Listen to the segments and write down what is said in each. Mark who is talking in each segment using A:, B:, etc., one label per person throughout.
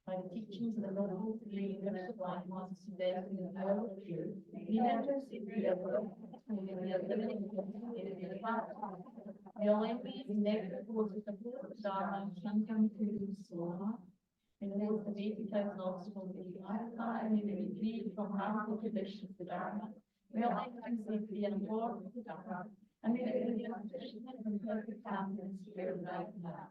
A: By the teachings of the noble leaders of life wants to bear in the world of truth. He enters into the world and we are living in the past. The Olympians negative forces of the Dharma come to the soul. And it is the basic obstacle to the and we be freed from harmful conditions of the Dharma. We all think it's the important of the Dharma. And we live in the efficient and perfect happiness here right now.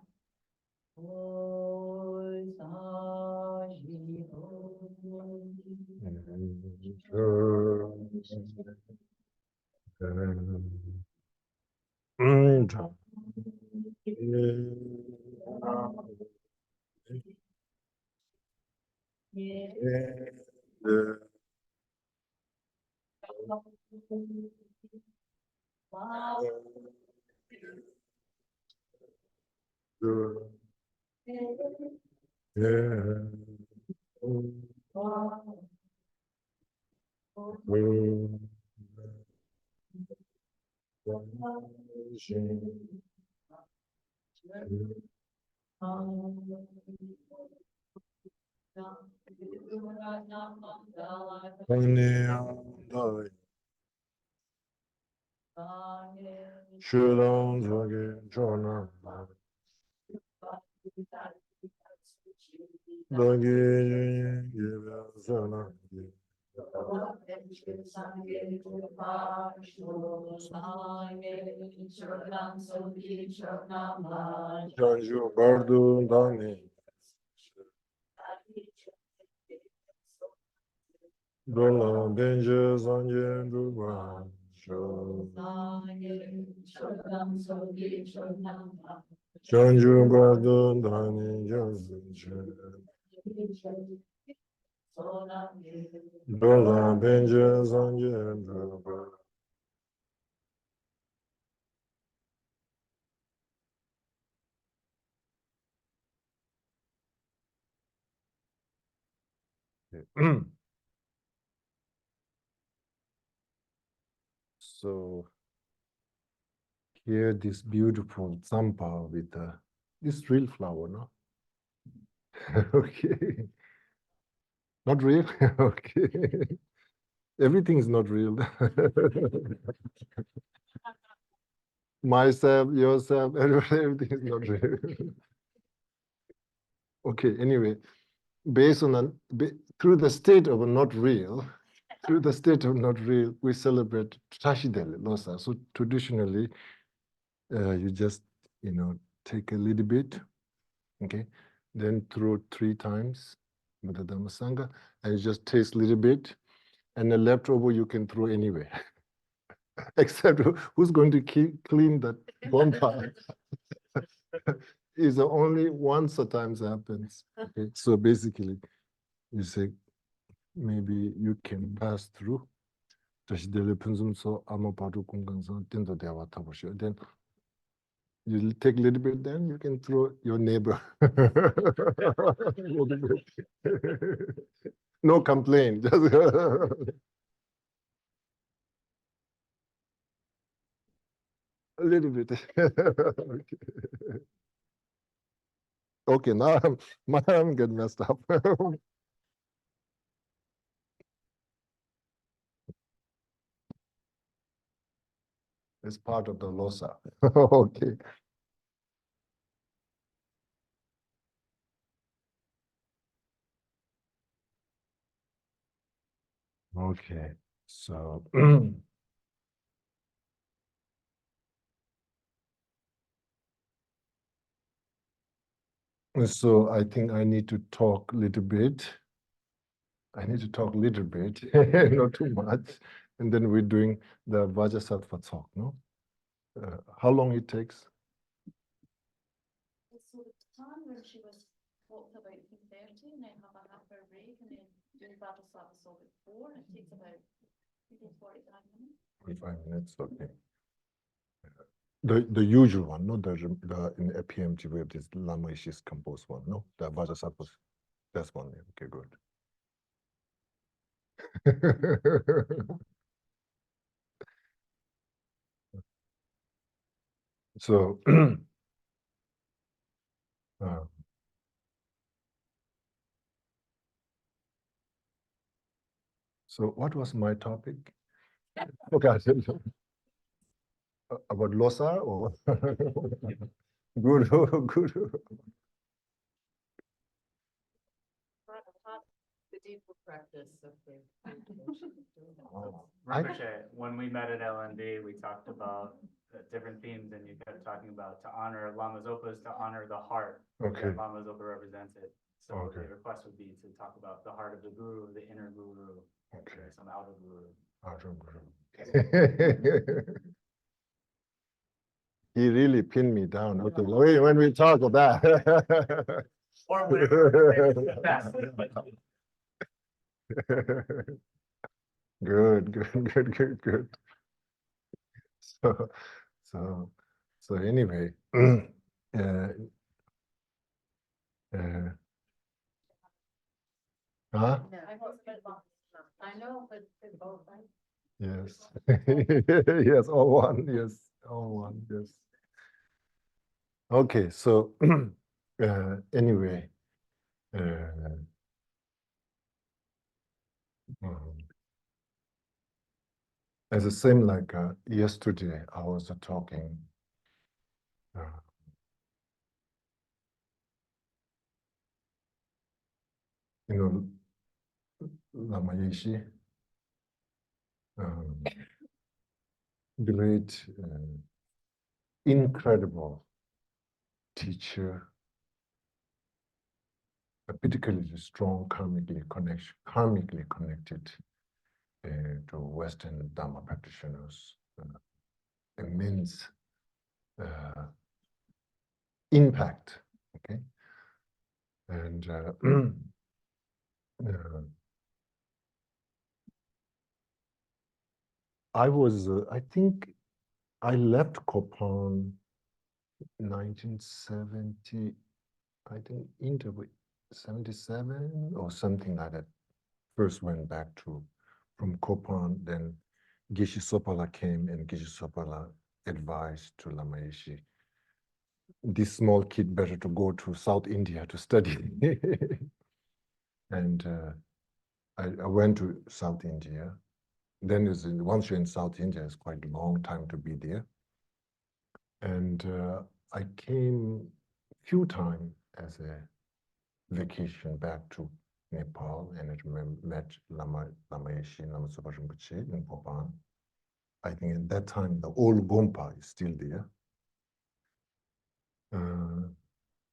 B: So here this beautiful Zampa with this real flower, no? Okay. Not real? Okay. Everything is not real. Myself, yourself, everything is not real. Okay, anyway, based on through the state of not real, we celebrate Tashidele, Losar. So traditionally, you just, take a little bit, okay, then throw 3 times with the Dhammasanga, and you just taste a little bit, and the leftover you can throw anywhere. Except who's going to clean that bonfire? Is only once a times happens. Okay? So basically, you say, maybe you can pass through. Then you take a little bit, then you can throw your neighbor. No complaint. Just a little bit. Okay, now I'm getting messed up. It's part of the Losar. Okay. Okay, so so I think I need to talk a little bit. Not too much. And then we're doing the Vajrasattva talk, no? How long it takes?
A: So the time when she was talked about 3:30 and then have a half-hour break and then do Vajrasattva talk at 4, and it takes about 45 minutes.
B: 45 minutes, okay. The usual one, no? The in APMG where this Lama Ishis composed one, no? The Vajrasattva, that's one. Okay, good. So, uh, so what was my topic? Okay, about Losar or Guru, Guru.
A: The deeper practice of the.
C: Rinpoche, when we met at LND, we talked about different themes, and you kept talking about to honor Lama Zopa is to honor the heart
B: Okay.
C: that Lama Zopa represented. So
B: Okay.
C: the request would be to talk about the heart of the guru, the inner guru,
B: Okay.
C: some outer guru.
B: He really pinned me down. Okay, when we talk of that.
C: Or whatever.
B: Good, good. So, so, so anyway, uh, huh?
A: I know, but they're both, right?
B: Yes, yes, all one, yes, all one, yes. Okay, so anyway, as the same like yesterday, I was talking. You know, Lama Yeshe, great, incredible teacher, particularly strong karmically connected to Western Dharma practitioners, immense impact. Okay, and I was, I think, I left Kopan 1970. I think into 77 or something like that. First went back from Kopan, then Geshe Sopala came and Geshe Sopala advised to Lama Yeshe, this small kid better to go to South India to study. And I went to South India. Then once you're in South India, it's quite a long time to be there. And I came few times as a vacation back to Nepal, and I met Lama Yeshe, Lama Zopa Rinpoche in Kopan. I think at that time the old Gompa is still there.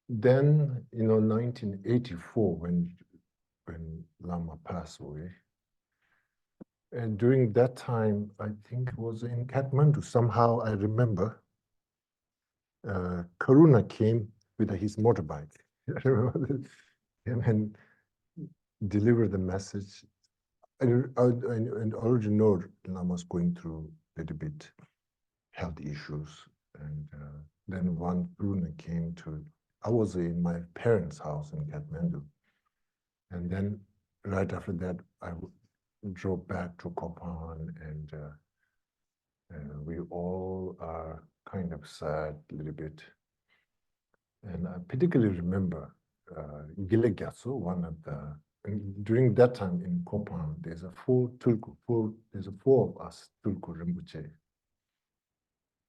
B: Then, 1984, when Lama passed away, and during that time, I think it was in Kathmandu. Somehow I remember Karuna came with his motorbike. And delivered the message. I already know Lama's going through a little bit health issues. And then one Karuna came I was in my parents' house in Kathmandu. And then right after that, I drove back to Kopan, and we all are kind of sad a little bit. And I particularly remember Gile Gyatso, during that time in Kopan, there's four of us Tulku Rinpoche.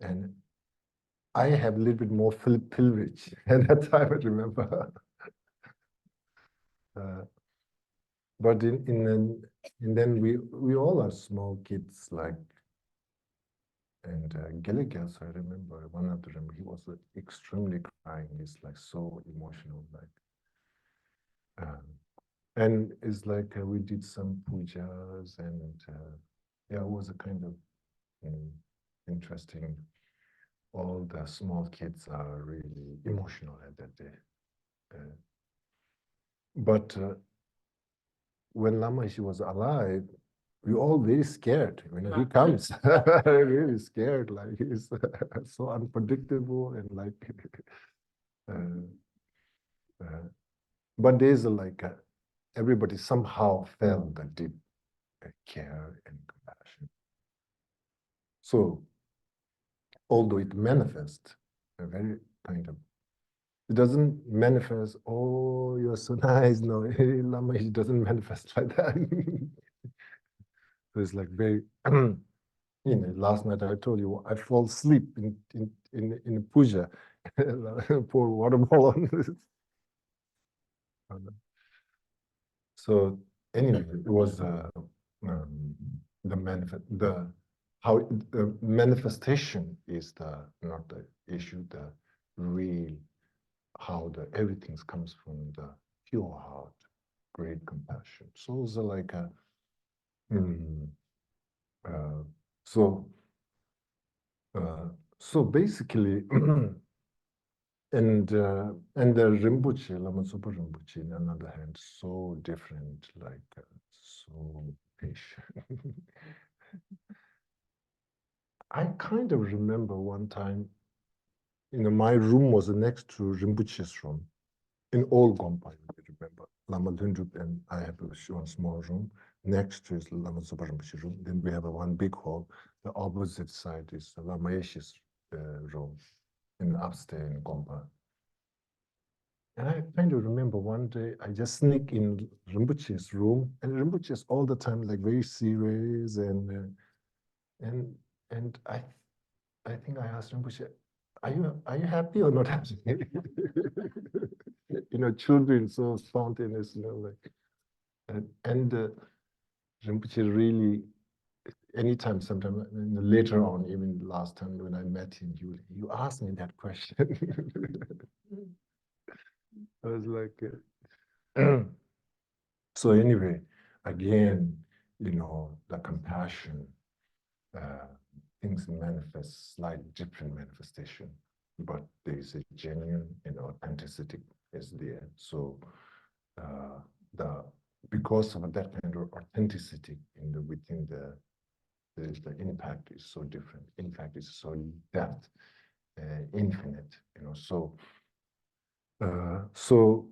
B: And I have a little bit more pilgrimage at that time, I remember. But then we all are small kids, like, and Gile Gyatso, I remember one of them, he was extremely crying. He's like so emotional, like. And it's like we did some pujas, and yeah, it was a kind of interesting. All the small kids are really emotional at that day. But when Lama Yeshe was alive, we all very scared when he comes. Really scared, like he's so unpredictable and like. But there's everybody somehow felt the deep care and compassion. So, although it manifests a very kind of, it doesn't manifest, oh, you're so nice. No, Lama, it doesn't manifest like that. So it's like very, last night I told you I fall asleep in puja, pour water bottle on. So anyway, it was the how the manifestation is not the issue, the real how everything comes from the pure heart, great compassion. So it's like a so so basically and the Rinpoche, Lama Zopa Rinpoche, on the other hand, so different, like so patient. I kind of remember one time, my room was next to Rinpoche's room in old Gompa, you remember. Lama Lundrup and I have one small room. Next to is Lama Zopa Rinpoche room. Then we have one big hall. The opposite side is Lama Yeshe's room in upstairs in Gompa. And I kind of remember one day I just sneak in Rinpoche's room, and Rinpoche's all the time like very serious and I think I asked Rinpoche, are you happy or not happy? Children so spontaneous, like, and Rinpoche really, anytime, sometime later on, even last time when I met him, you asked me that question. I was like, so anyway, again, the compassion, things manifest slightly different manifestation, but there is a genuine, authenticity is there. So because of that kind of authenticity within the impact is so different. Impact is so depth, infinite. So so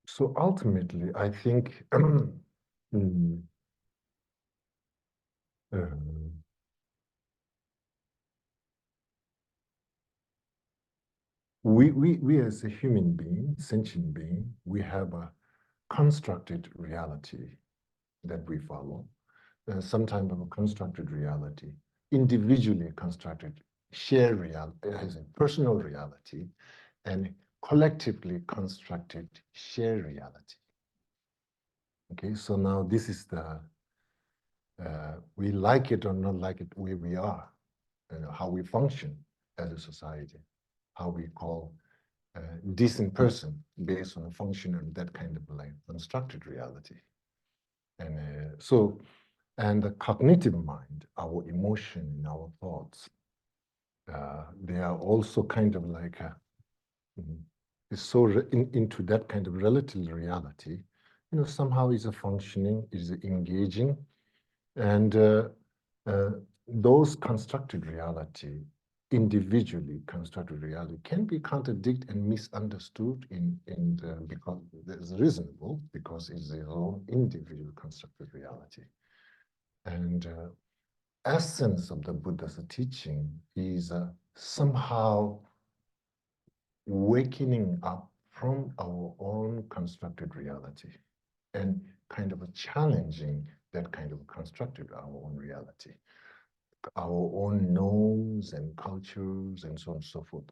B: so ultimately, I think we as a human being, sentient being, we have a constructed reality that we follow, some type of a constructed reality, individually constructed, shared reality, as a personal reality, and collectively constructed shared reality. Okay, so now this is we like it or not like it where we are, how we function as a society, how we call decent person based on a function of that kind of like constructed reality. And and the cognitive mind, our emotion and our thoughts, they are also kind of like is so into that kind of relative reality, somehow is a functioning, is engaging, and those constructed reality, individually constructed reality, can be contradicted and misunderstood because it's reasonable, because it's their own individual constructed reality. And essence of the Buddha's teaching is somehow waking up from our own constructed reality and kind of challenging that kind of constructed our own reality, our own norms and cultures and so on and so forth.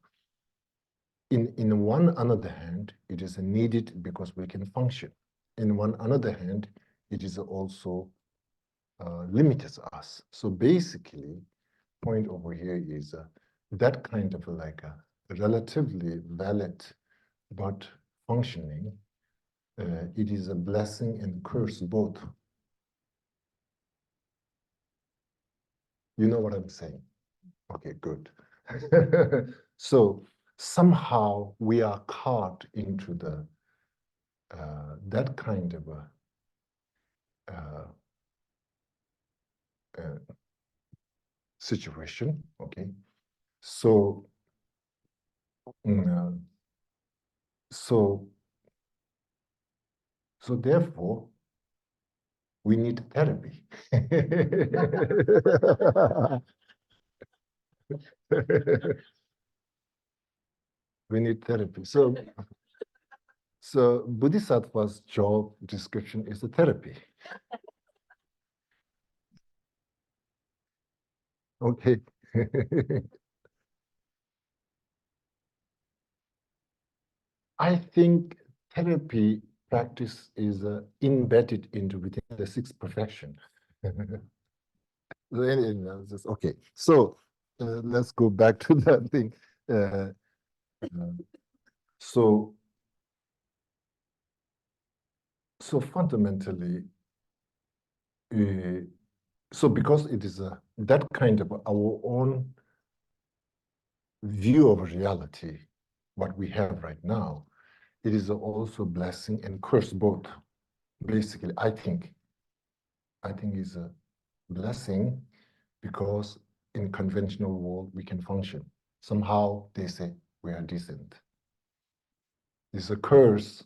B: In one another hand, it is needed because we can function. In one another hand, it is also limits us. So basically, point over here is that kind of like a relatively valid but functioning, it is a blessing and curse both. You know what I'm saying? Okay, good. So somehow we are caught into that kind of situation. Okay, so so So therefore, we need therapy. We need therapy. So Bodhisattva's job description is a therapy. Okay. I think therapy practice is embedded into within the sixth perfection. Okay, so let's go back to that thing. So fundamentally, so because it is that kind of our own view of reality, what we have right now, it is also blessing and curse both. Basically, I think is a blessing because in conventional world we can function. Somehow they say we are decent. It's a curse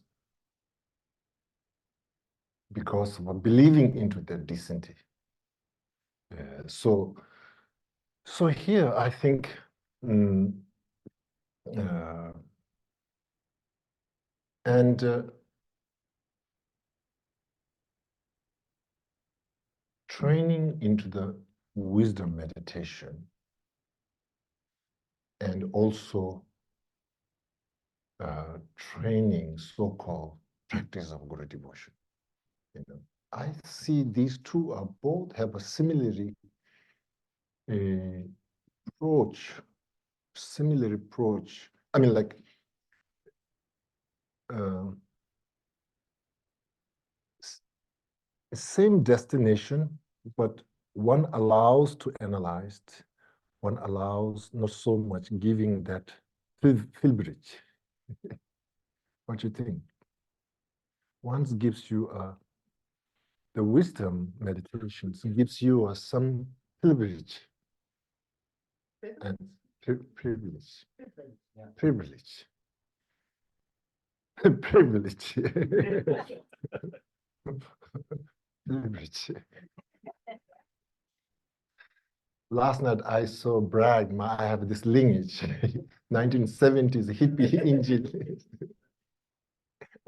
B: because of believing into their decency. So here I think training into the wisdom meditation and also training so-called practice of Guru devotion. You know, I see these two are both have a similar approach. I mean, like same destination, but one allows to analyze, one allows not so much giving that filberage. What do you think? One gives you the wisdom meditations gives you some privilege and privilege. Privilege. Privilege. Last night I saw brag, I have this lineage, 1970s hippie engine.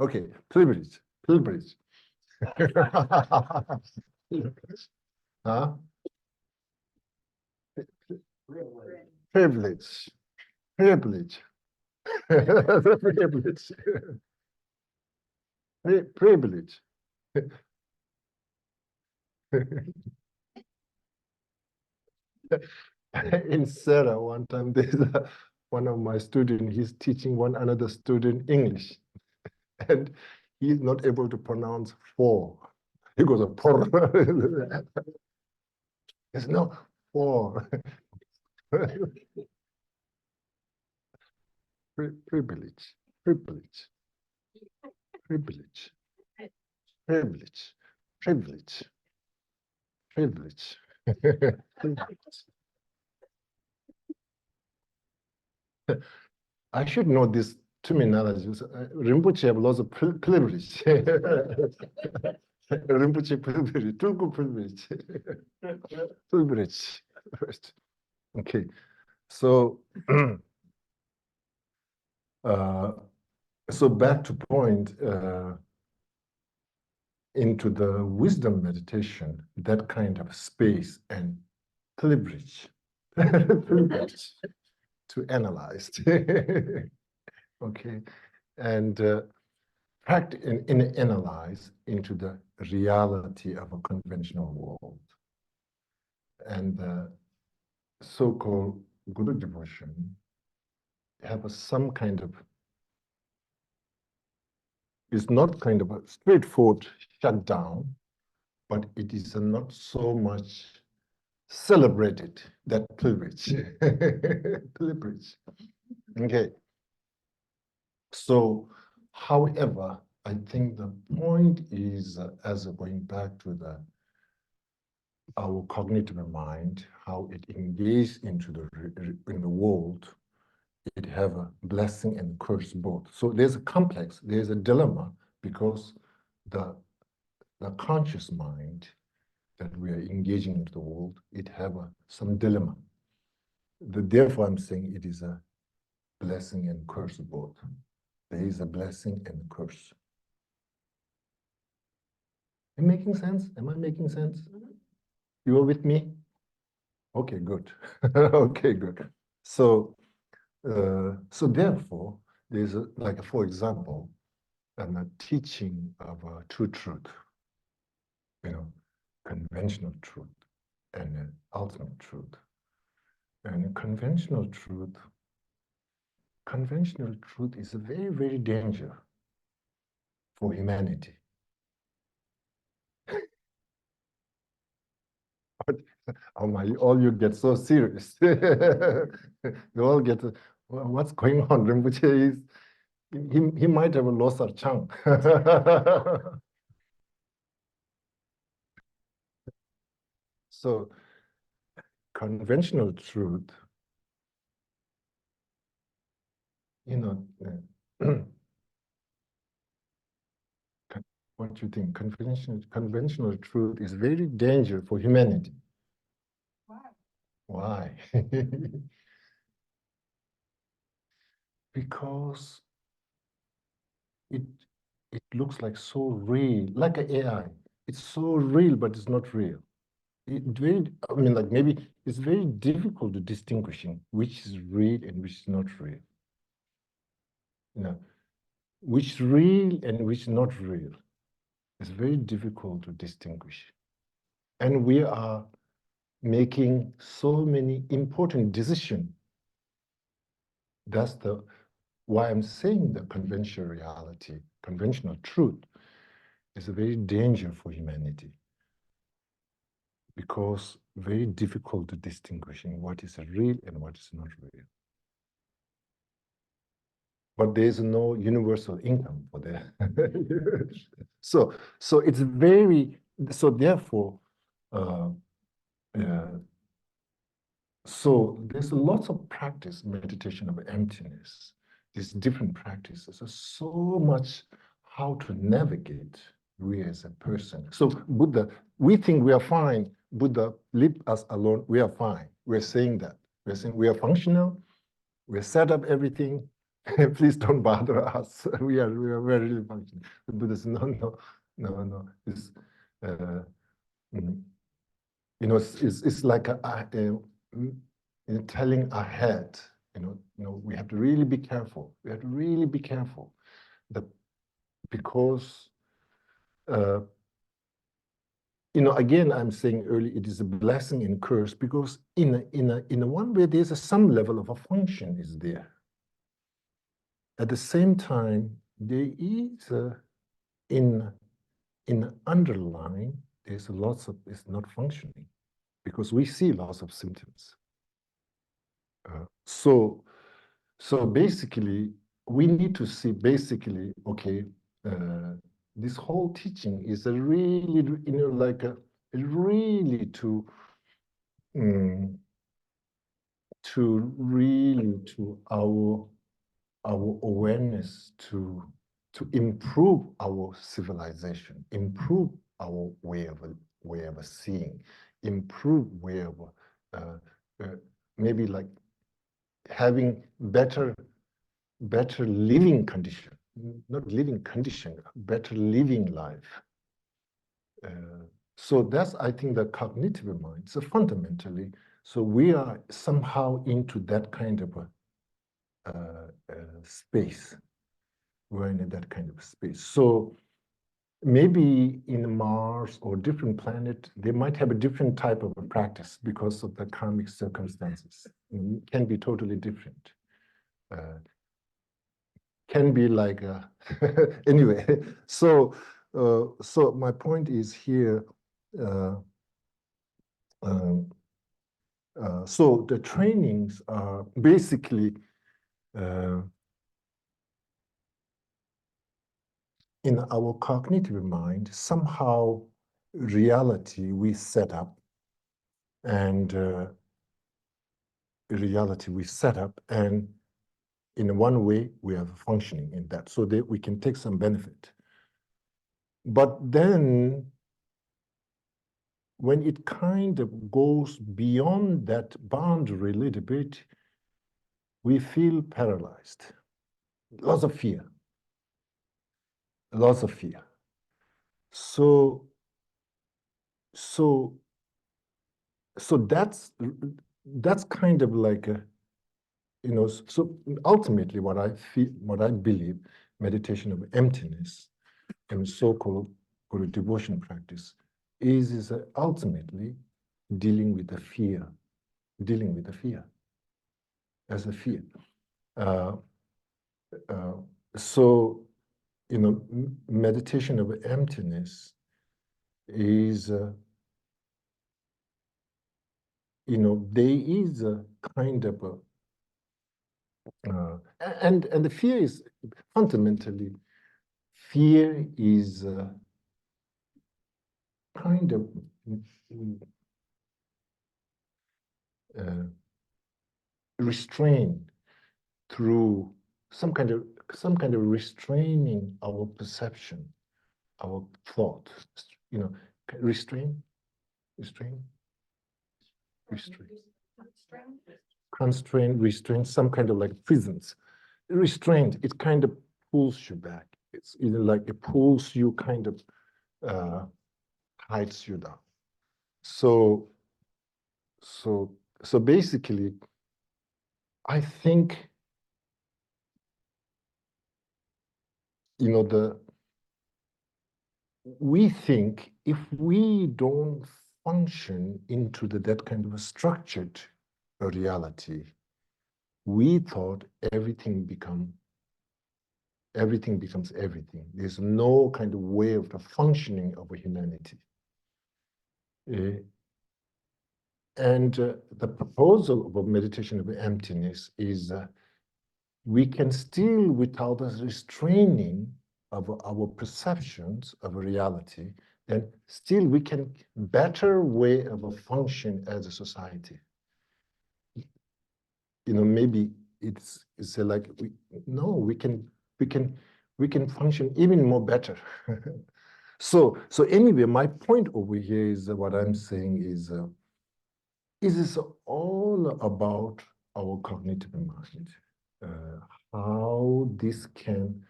B: Okay, privilege. Huh? Privilege. Privilege. Privilege. In Sarah, one time there's one of my students, he's teaching one another student English, and he's not able to pronounce four. He goes, por. There's no four. Privilege, privilege, privilege, privilege, privilege, privilege. I should know this terminology. Rinpoche have lots of privilege. Rinpoche privilege, Tulku privilege. Privilege first. Okay, so so back to point into the wisdom meditation, that kind of space and privilege, privilege to analyze. Okay, and practice and analyze into the reality of a conventional world. And so-called Guru devotion have some kind of, it's not kind of a straightforward shutdown, but it is not so much celebrated, that privilege. Privilege. Okay. So, however, I think the point is, as going back to our cognitive mind, how it engages into in the world, it have a blessing and curse both. So there's a complex, there's a dilemma, because the conscious mind that we are engaging into the world, it have some dilemma. Therefore, I'm saying it is a blessing and curse both. There is a blessing and a curse. Am I making sense? Am I making sense? You are with me? Okay, good. Okay, good. So, so therefore, there's like, for example, a teaching of true truth, conventional truth and ultimate truth. And conventional truth is a very, very danger for humanity. Oh my, all you get so serious. You all get, what's going on? Rinpoche is, he might have a Losar Chang. So conventional truth, what do you think? Conventional truth is very dangerous for humanity. Why? Because it looks like so real, like an AI. It's so real, but it's not real. I mean, like maybe it's very difficult to distinguishing which is real and which is not real. Which is real and which is not real. It's very difficult to distinguish. And we are making so many important decisions. That's why I'm saying the conventional reality, conventional truth is a very danger for humanity, because very difficult to distinguishing what is real and what is not real. But there is no universal income for that. So it's very, so therefore, so there's lots of practice, meditation of emptiness, these different practices. There's so much how to navigate we as a person. So Buddha, we think we are fine. Buddha, leave us alone, we are fine. We're saying that. We're saying we are functional, we set up everything. Please don't bother us. We are very functional. The Buddha says, no. It's, it's like telling ahead. We have to really be careful. We have to really be careful, because again, I'm saying early, it is a blessing and curse, because in a one way, there's some level of a function is there. At the same time, there is in underlying, there's lots of, it's not functioning, because we see lots of symptoms. So basically, we need to see basically, okay, this whole teaching is a really, like really to really to our awareness to improve our civilization, improve our way of seeing, improve way of maybe like having better living condition, not living condition, better living life. So that's, I think, the cognitive mind. So fundamentally, so we are somehow into that kind of a space. We're in that kind of space. So maybe in Mars or different planet, they might have a different type of a practice because of the karmic circumstances. It can be totally different. Can be like anyway. So my point is here. So the trainings are basically in our cognitive mind, somehow reality we set up, and in one way we are functioning in that, so that we can take some benefit. But then when it kind of goes beyond that boundary a little bit, we feel paralyzed. Lots of fear. Lots of fear. So that's kind of like a, so ultimately what I feel, what I believe, meditation of emptiness and so-called Guru devotion practice is ultimately dealing with the fear as a fear. So, meditation of emptiness is, there is a kind of and the fear is fundamentally, fear is kind of restrained through some kind of restraining our perception, our thought, restrain, constrain, restrain, some kind of like prisons. Restraint, it kind of pulls you back. It's either like it pulls you, kind of hides you down. So basically, I think, we think if we don't function into that kind of a structured reality, we thought everything becomes everything. There's no kind of way of the functioning of humanity. And the proposal of a meditation of emptiness is we can still, without us restraining of our perceptions of reality, then still we can better way of a function as a society. Maybe it's like we can function even more better. So anyway, my point over here is what I'm saying is it's all about our cognitive mind, how this can,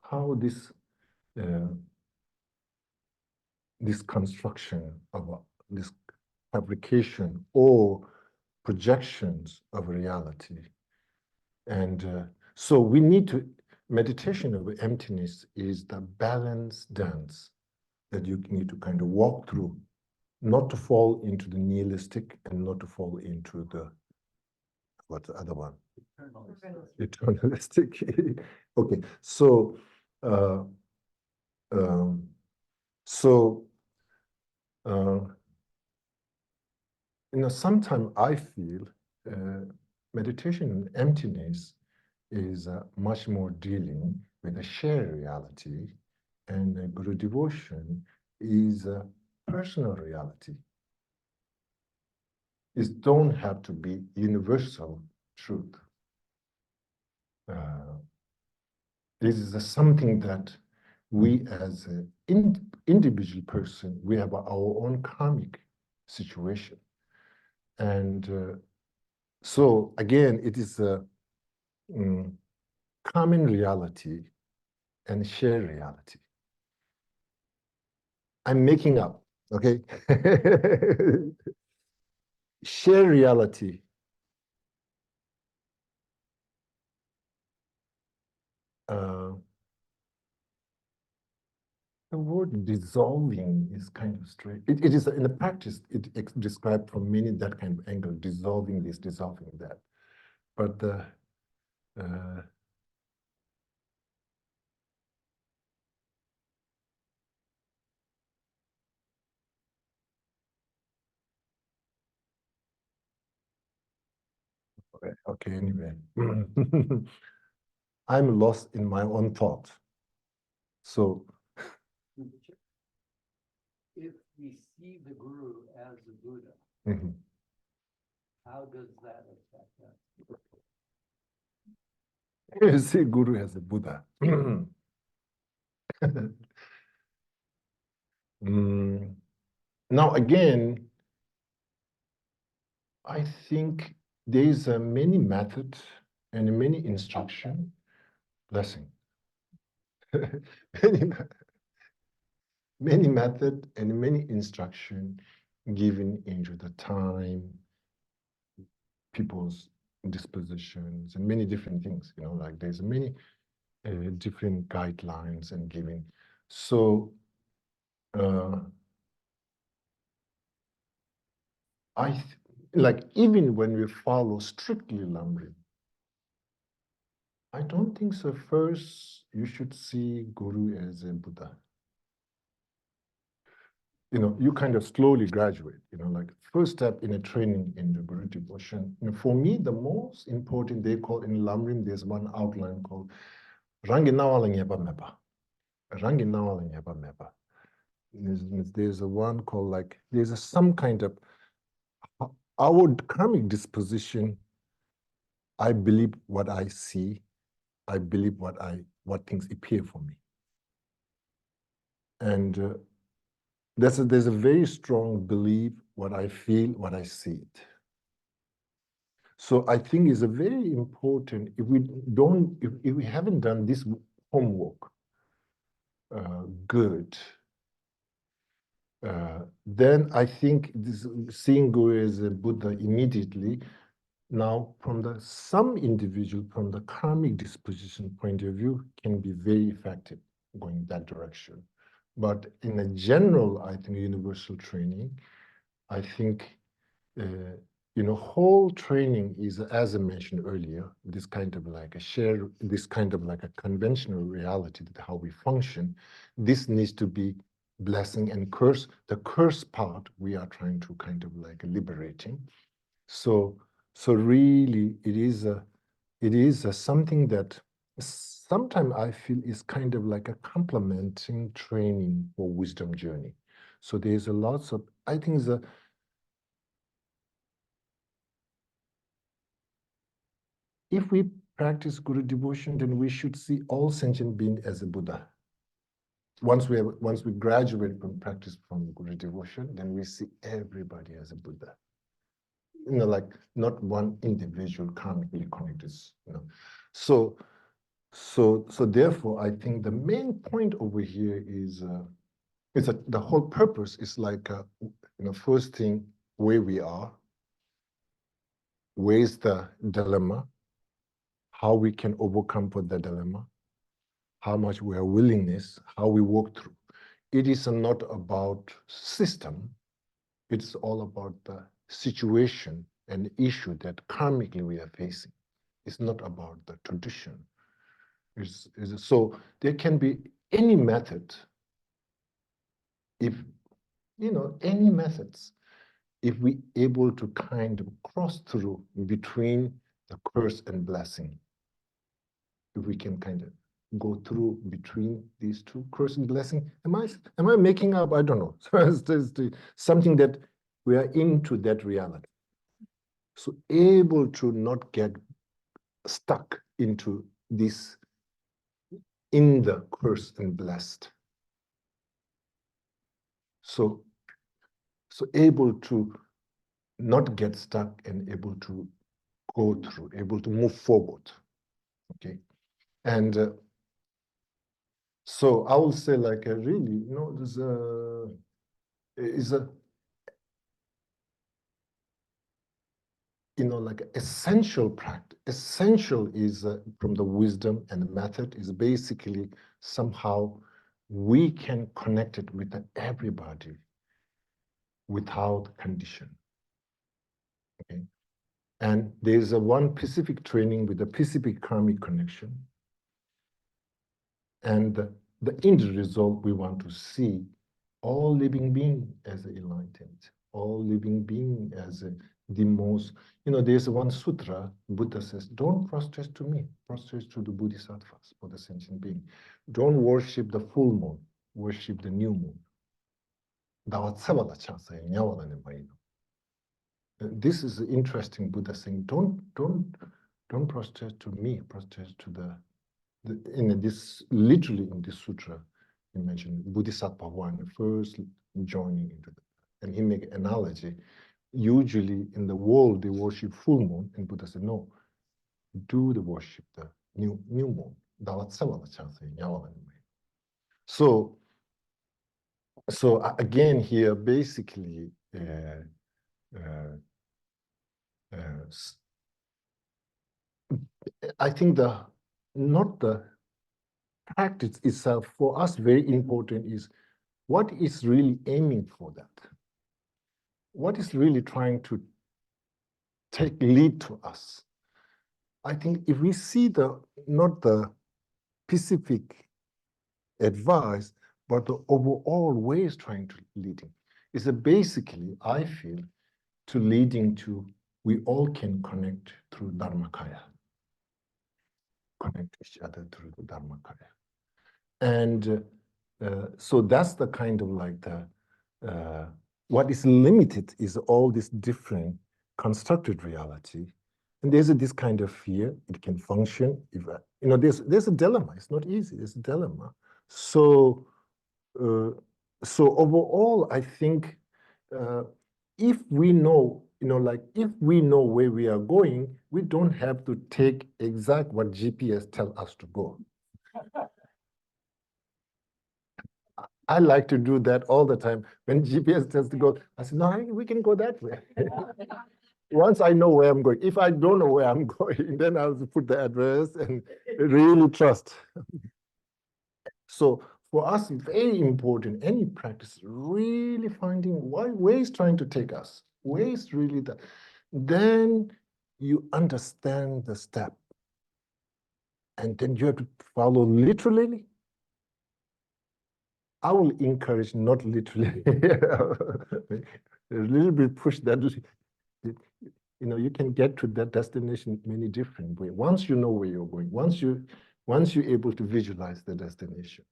B: how this construction of this fabrication or projections of reality. And so we need to, meditation of emptiness is the balanced dance that you need to kind of walk through, not to fall into the nihilistic and not to fall into the, what's the other one? Eternalistic. Okay, so sometimes I feel meditation in emptiness is much more dealing with a shared reality, and Guru devotion is a personal reality. It don't have to be universal truth. This is something that we as an individual person, we have our own karmic situation. And so again, it is a common reality and shared reality. I'm making up, okay? Shared reality. The word dissolving is kind of strange. It is in the practice, it's described from many that kind of angle, dissolving this, dissolving that. But okay, anyway. I'm lost in my own thought. So
D: if we see the Guru as the Buddha, how does that affect us?
B: you see Guru as a Buddha. Now again, I think there is a many method and many instruction blessing. many, many method and many instruction given into the time, people's dispositions, and many different things. Like there's many different guidelines and giving. So like even when we follow strictly Lamrim, I don't think so. First, you should see Guru as a Buddha. You kind of slowly graduate, like first step in a training in the Guru devotion. For me, the most important, they call in Lamrim, there's one outline called Rangi Nawalang Yaba Meba. Rangi Nawalang Yaba Meba. There's a one called like, there's some kind of our karmic disposition. I believe what I see. I believe what things appear for me. And there's a very strong belief, what I feel, what I see it. So I think it's a very important, if we haven't done this homework good, then I think seeing Guru as a Buddha immediately, now from some individual, from the karmic disposition point of view, can be very effective going that direction. But in a general, I think universal training, I think, whole training is, as I mentioned earlier, this kind of like a conventional reality that how we function. This needs to be blessing and curse. The curse part we are trying to kind of like liberating. So really, it is something that sometimes I feel is kind of like a complementing training for wisdom journey. So there's a lots of, I think if we practice Guru devotion, then we should see all sentient beings as a Buddha. Once we graduate from practice from Guru devotion, then we see everybody as a Buddha. Like not one individual karmically connected. So therefore, I think the main point over here is that the whole purpose is like first thing, where we are, where's the dilemma, how we can overcome for the dilemma, how much we are willingness, how we walk through. It is not about system. It's all about the situation and issue that karmically we are facing. It's not about the tradition. So there can be any method, if, any methods, if we able to kind of cross through between the curse and blessing, if we can kind of go through between these two, curse and blessing. Am I making up? I don't know. It's something that we are into that reality. So able to not get stuck into this, in the curse and blessed. So able to not get stuck and able to go through, able to move forward. Okay. And so I will say like really, there's like essential practice. Essential is from the wisdom and the method is basically somehow we can connect it with everybody without condition. Okay. And there's one specific training with a specific karmic connection. And the end result we want to see all living being as enlightened, all living being as the most, there's one sutra, Buddha says, don't prostrate to me, prostrate to the bodhisattvas, for the sentient being. Don't worship the full moon, worship the new moon. This is interesting Buddha saying, don't prostrate to me, prostrate to in this, literally in this sutra, he mentioned Bodhisattva one, first joining into the, and he make analogy. Usually in the world they worship full moon, and Buddha said, no, do the worship the new moon. So again here basically I think not the practice itself for us very important is what is really aiming for that. What is really trying to take lead to us? I think if we see not the specific advice, but the overall ways trying to leading, is basically, I feel, to leading to we all can connect through Dharmakaya. Connect each other through the Dharmakaya. And so that's the kind of like what is limited is all this different constructed reality. And there's this kind of fear, it can function. If, there's a dilemma, it's not easy, there's a dilemma. So, so overall, I think if we know, if we know where we are going, we don't have to take exact what GPS tell us to go. I like to do that all the time. When GPS tells to go, I say, no, we can go that way. Once I know where I'm going. If I don't know where I'm going, then I'll put the address and really trust. So for us, it's very important, any practice, really finding where is trying to take us, where is really that. Then you understand the step. And then you have to follow literally. I will encourage not literally. A little bit push that. You can get to that destination many different ways. Once you know where you're going, once you're able to visualize the destination.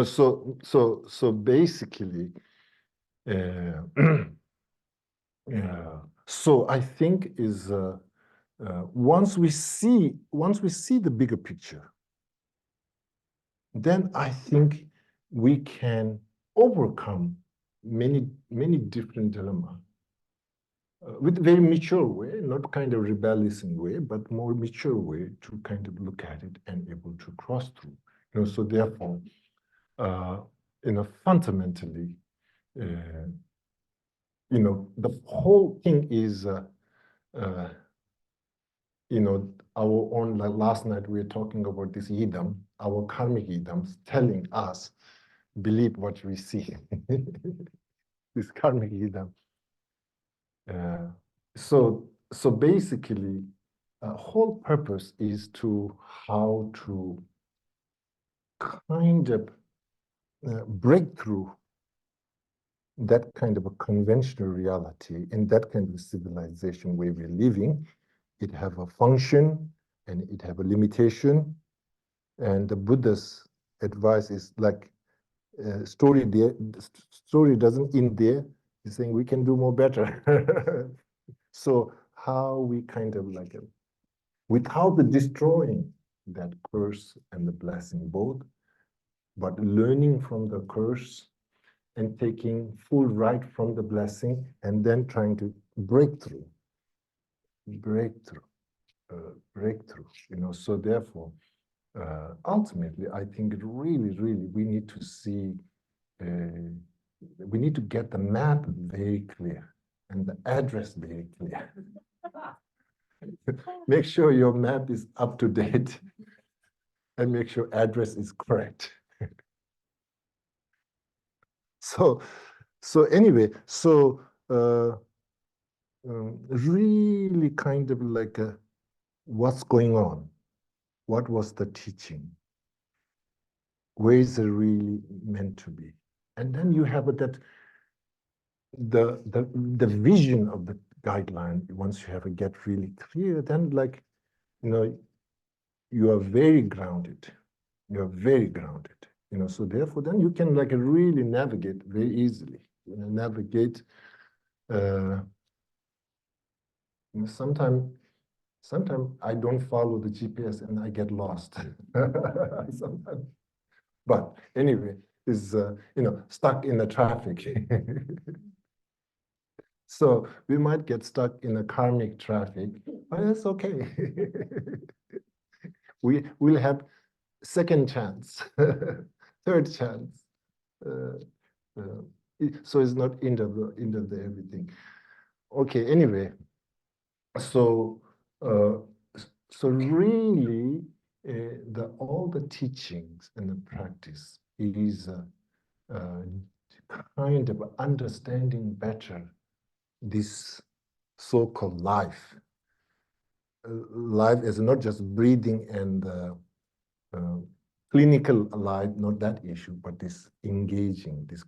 B: So basically, so I think is once we see the bigger picture, then I think we can overcome many different dilemmas with a very mature way, not kind of rebellious in way, but more mature way to kind of look at it and able to cross through. So therefore, fundamentally, the whole thing is, our own, like last night we were talking about this yidam, our karmic yidams telling us, believe what we see. This karmic yidam. So basically, whole purpose is to how to kind of break through that kind of a conventional reality in that kind of civilization where we're living. It have a function and it have a limitation. And the Buddha's advice is like story doesn't end there. He's saying we can do more better. So how we kind of like without the destroying that curse and the blessing both, but learning from the curse and taking full right from the blessing and then trying to break through. So therefore, ultimately, I think it really, we need to see, we need to get the map very clear and the address very clear. Make sure your map is up to date and make sure address is correct. So anyway, really kind of like what's going on? What was the teaching? Where is it really meant to be? And then you have that the vision of the guideline. Once you have it get really clear, then like you are very grounded. You are very grounded. So therefore, then you can like really navigate very easily. Navigate. Sometimes I don't follow the GPS and I get lost. Sometimes. But anyway, is stuck in the traffic. So we might get stuck in a karmic traffic, but that's okay. We'll have second chance, third chance. So it's not end of the everything. Okay, anyway, so really all the teachings and the practice is kind of understanding better this so-called life. Life is not just breathing and clinical life, not that issue, but this engaging, this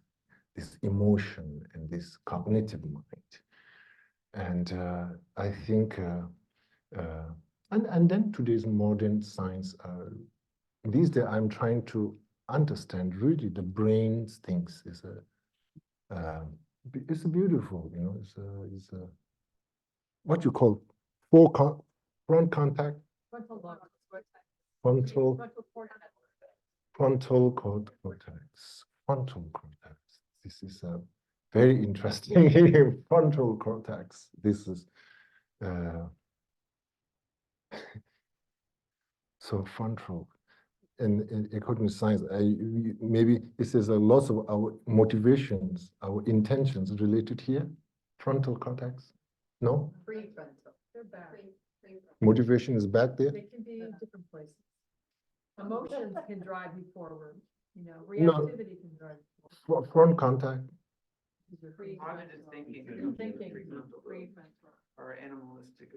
B: emotion and this cognitive mind. And I think, and then today's modern science, these days I'm trying to understand really the brain's things it's beautiful, it's what you call front contact, frontal cortex. This is a very interesting frontal cortex. This is so frontal. And according to science, maybe this is a lot of our motivations, our intentions related here. Frontal cortex? No?
A: Prefrontal. They're back.
B: Motivation is back there?
A: They can be in different places. Emotions can drive you forward,
B: No.
A: reactivity can drive you forward.
B: Front contact.
D: Cognitive thinking.
A: Thinking.
D: Or animalistic.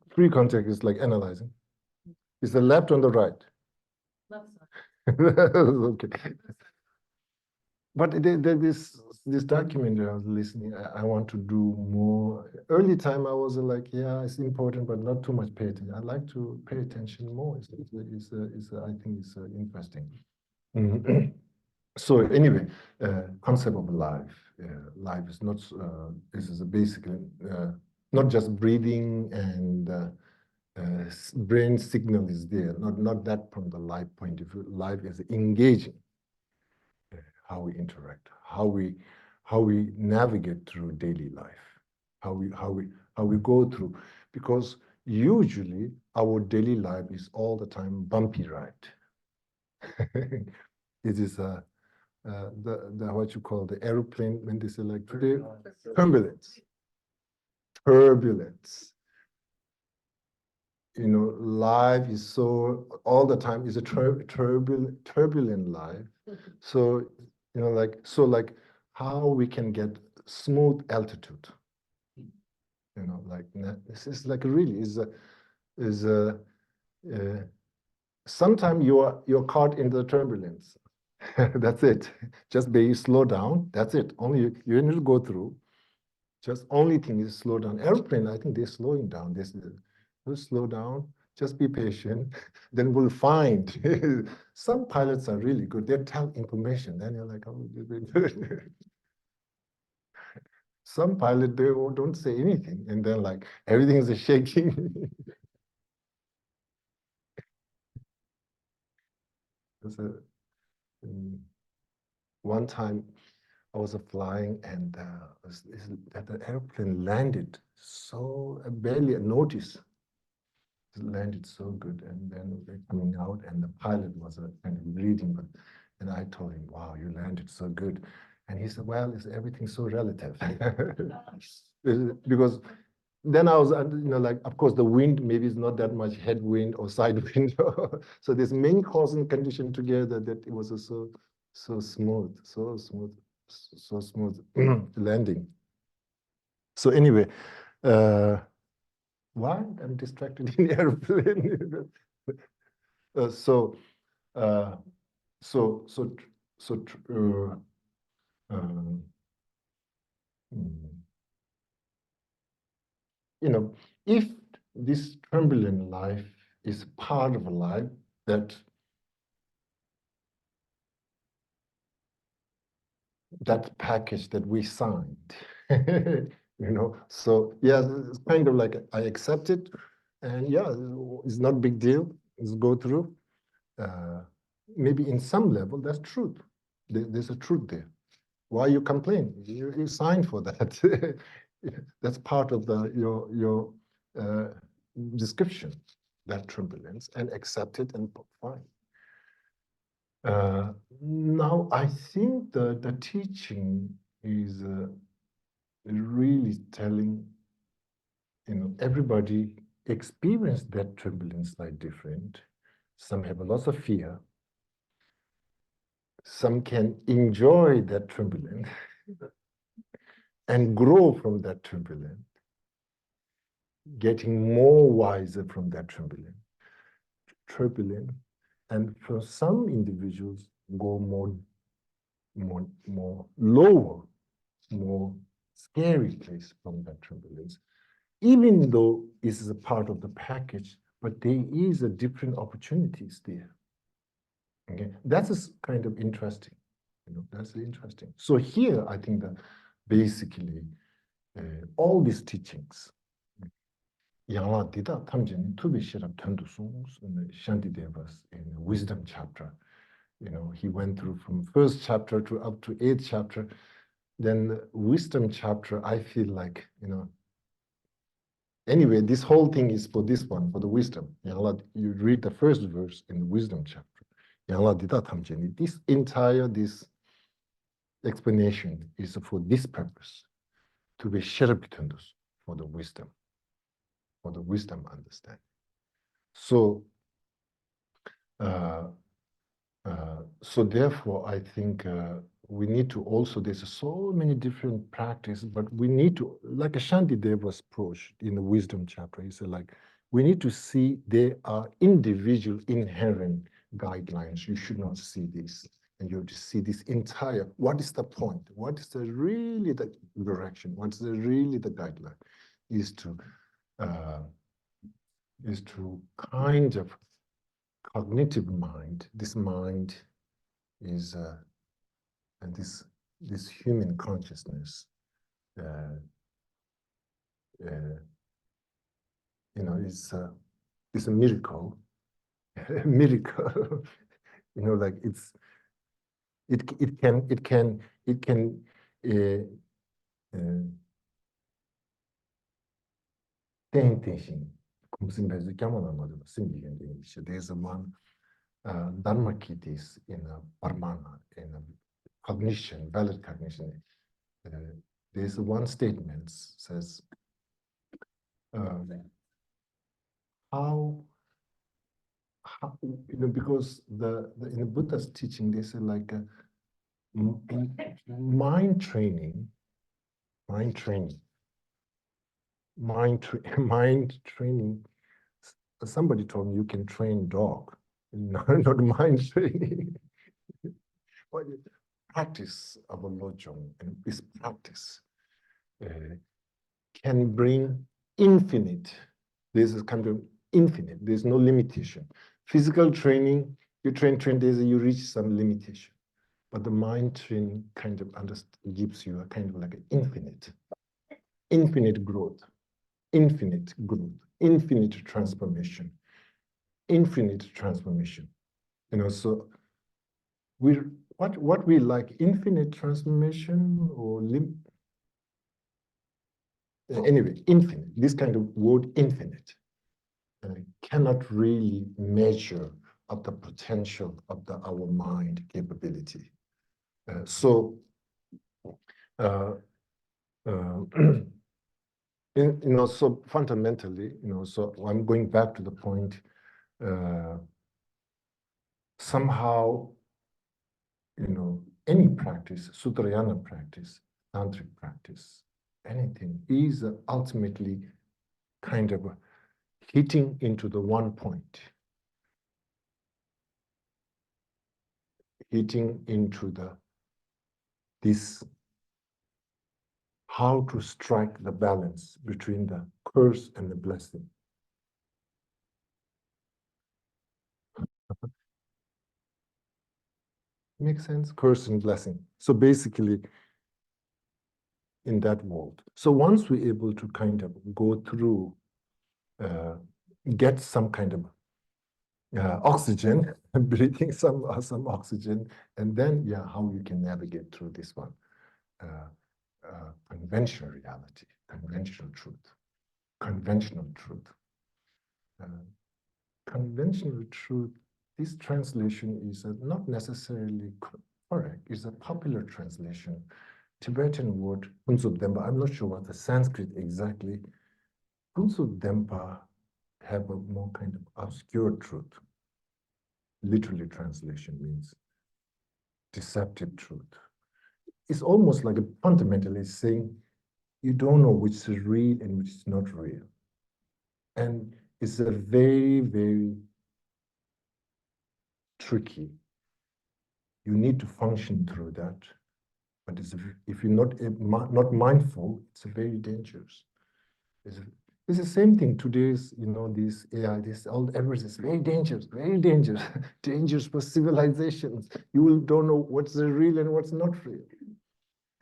B: Free contact is like analyzing. Is the left on the right?
A: Left side.
B: Okay. But this documentary I was listening, I want to do more. Early time I was like, yeah, it's important, but not too much pay attention. I like to pay attention more. I think it's interesting. So anyway, concept of life. Life is not. This is basically not just breathing and brain signal is there. Not that from the life point of view. Life is engaging. How we interact, how we navigate through daily life, how we go through, because usually our daily life is all the time bumpy ride. It is the what you call the airplane when they say like today turbulence. Life is so all the time is a turbulent life. So like how we can get smooth altitude. This is like really sometimes you're caught in the turbulence. That's it. Just be slow down. That's it. Only you need to go through. Just only thing is slow down. Airplane, I think they're slowing down. They'll slow down. Just be patient. Then we'll find. Some pilots are really good. They tell information. Then you're like, oh, some pilot they don't say anything, and then like everything is shaking. One time I was flying and the airplane landed so barely noticed. It landed so good, and then we're coming out, and the pilot was kind of bleeding, and I told him, "Wow, you landed so good," and he said, "Well, everything so relative," because then I was, like, of course, the wind maybe is not that much headwind or side wind, so there's many causing conditions together that it was so smooth landing. So anyway, why I'm distracted in the airplane? If this turbulent life is part of a life that package that we signed, so yeah, it's kind of like I accept it, and yeah, it's not a big deal. Let's go through. maybe in some level, that's truth. There's a truth there. Why you complain? You signed for that. That's part of your description, that turbulence, and accept it and fine. Now I think the teaching is really telling, everybody experienced that turbulence like different. Some have a lot of fear. Some can enjoy that turbulence and grow from that turbulence, getting more wiser from that turbulence. And for some individuals, go more lower, more scary place from that turbulence. Even though this is a part of the package, but there is a different opportunities there. Okay, that's kind of interesting. That's interesting. So here, I think that basically all these teachings, Yangla Dida Tamjin Tubi Shirab Tandusums in the Shantidevas in the wisdom chapter. He went through from first chapter to up to 8th chapter. Then the wisdom chapter, I feel like, anyway, this whole thing is for this one, for the wisdom. You read the first verse in the wisdom chapter. This entire, this explanation is for this purpose, to be sherabitundus, for the wisdom understanding. So, so therefore, I think we need to also, there's so many different practices, but we need to, like a Shantideva's approach in the wisdom chapter, he said, like, we need to see there are individual inherent guidelines. You should not see this. And you have to see this entire, what is the point? What is really the direction? What's really the guideline? Is to kind of cognitive mind. This mind is and this human consciousness. It's a miracle. Miracle. Like it can there's one Dharma Kitties in Parmana, in cognition, valid cognition. There's one statement says, how because in the Buddha's teaching, they say like mind training. Somebody told me you can train dog, not mind training. But practice of a lojong, and this practice can bring infinite. This is kind of infinite. There's no limitation. Physical training, you train days, you reach some limitation. But the mind training kind of gives you a kind of like an infinite growth, infinite transformation, So what we like, infinite transformation or anyway, infinite. This kind of word, infinite, cannot really measure of the potential of our mind capability. So fundamentally, so I'm going back to the point, somehow, any practice, Sutrayana practice, tantric practice, anything is ultimately kind of hitting into the one point, hitting into this how to strike the balance between the curse and the blessing. Makes sense? Curse and blessing. So basically, in that world. So once we're able to kind of go through, get some kind of oxygen, breathing some oxygen, and then how you can navigate through this one. Conventional reality, conventional truth, conventional truth. Conventional truth, this translation is not necessarily correct. It's a popular translation. Tibetan word, Kunsub Dempa, I'm not sure what the Sanskrit exactly. Kunsub Dempa have a more kind of obscure truth. Literally translation means deceptive truth. It's almost like a fundamentalist saying you don't know which is real and which is not real. And it's a very, very tricky. You need to function through that. But if you're not mindful, it's very dangerous. It's the same thing today's, this AI, everything is very dangerous, dangerous for civilizations. You don't know what's real and what's not real.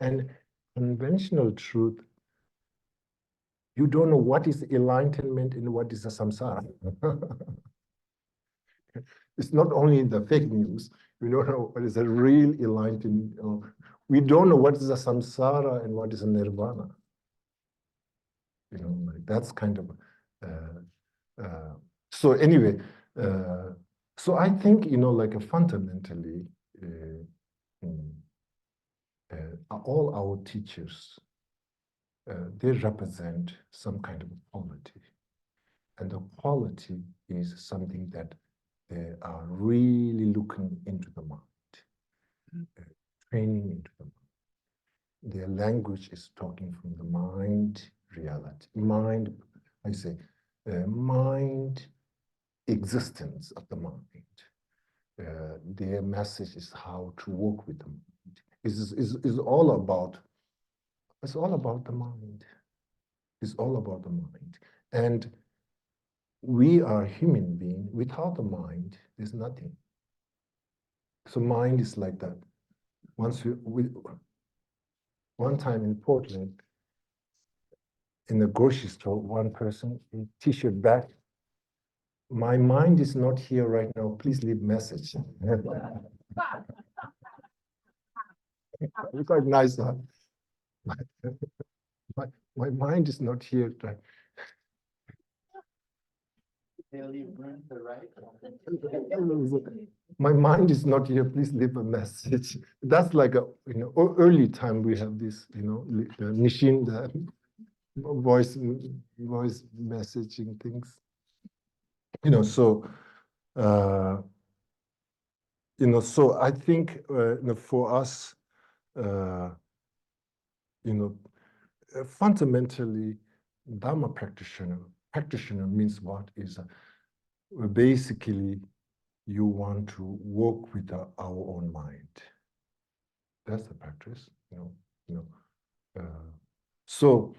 B: And conventional truth, you don't know what is enlightenment and what is a samsara. It's not only the fake news. We don't know what is a real enlightenment. We don't know what is a samsara and what is a nirvana. That's kind of. So anyway, so I think fundamentally, all our teachers, they represent some kind of quality, and the quality is something that they are really looking into the mind, training into the mind. Their language is talking from the mind reality, mind existence of the mind. Their message is how to work with the mind. It's all about the mind. It's all about the mind. And we are human beings. Without the mind, there's nothing. So mind is like that. One time in Portland, in the grocery store, one person, in t-shirt back, my mind is not here right now. Please leave message. It's quite nice, huh? My mind is not here. Right? My mind is not here. Please leave a message. That's like early time we have this, the machine, the voice messaging things. So so I think for us, fundamentally, Dharma practitioner means what is basically you want to work with our own mind. That's the practice, So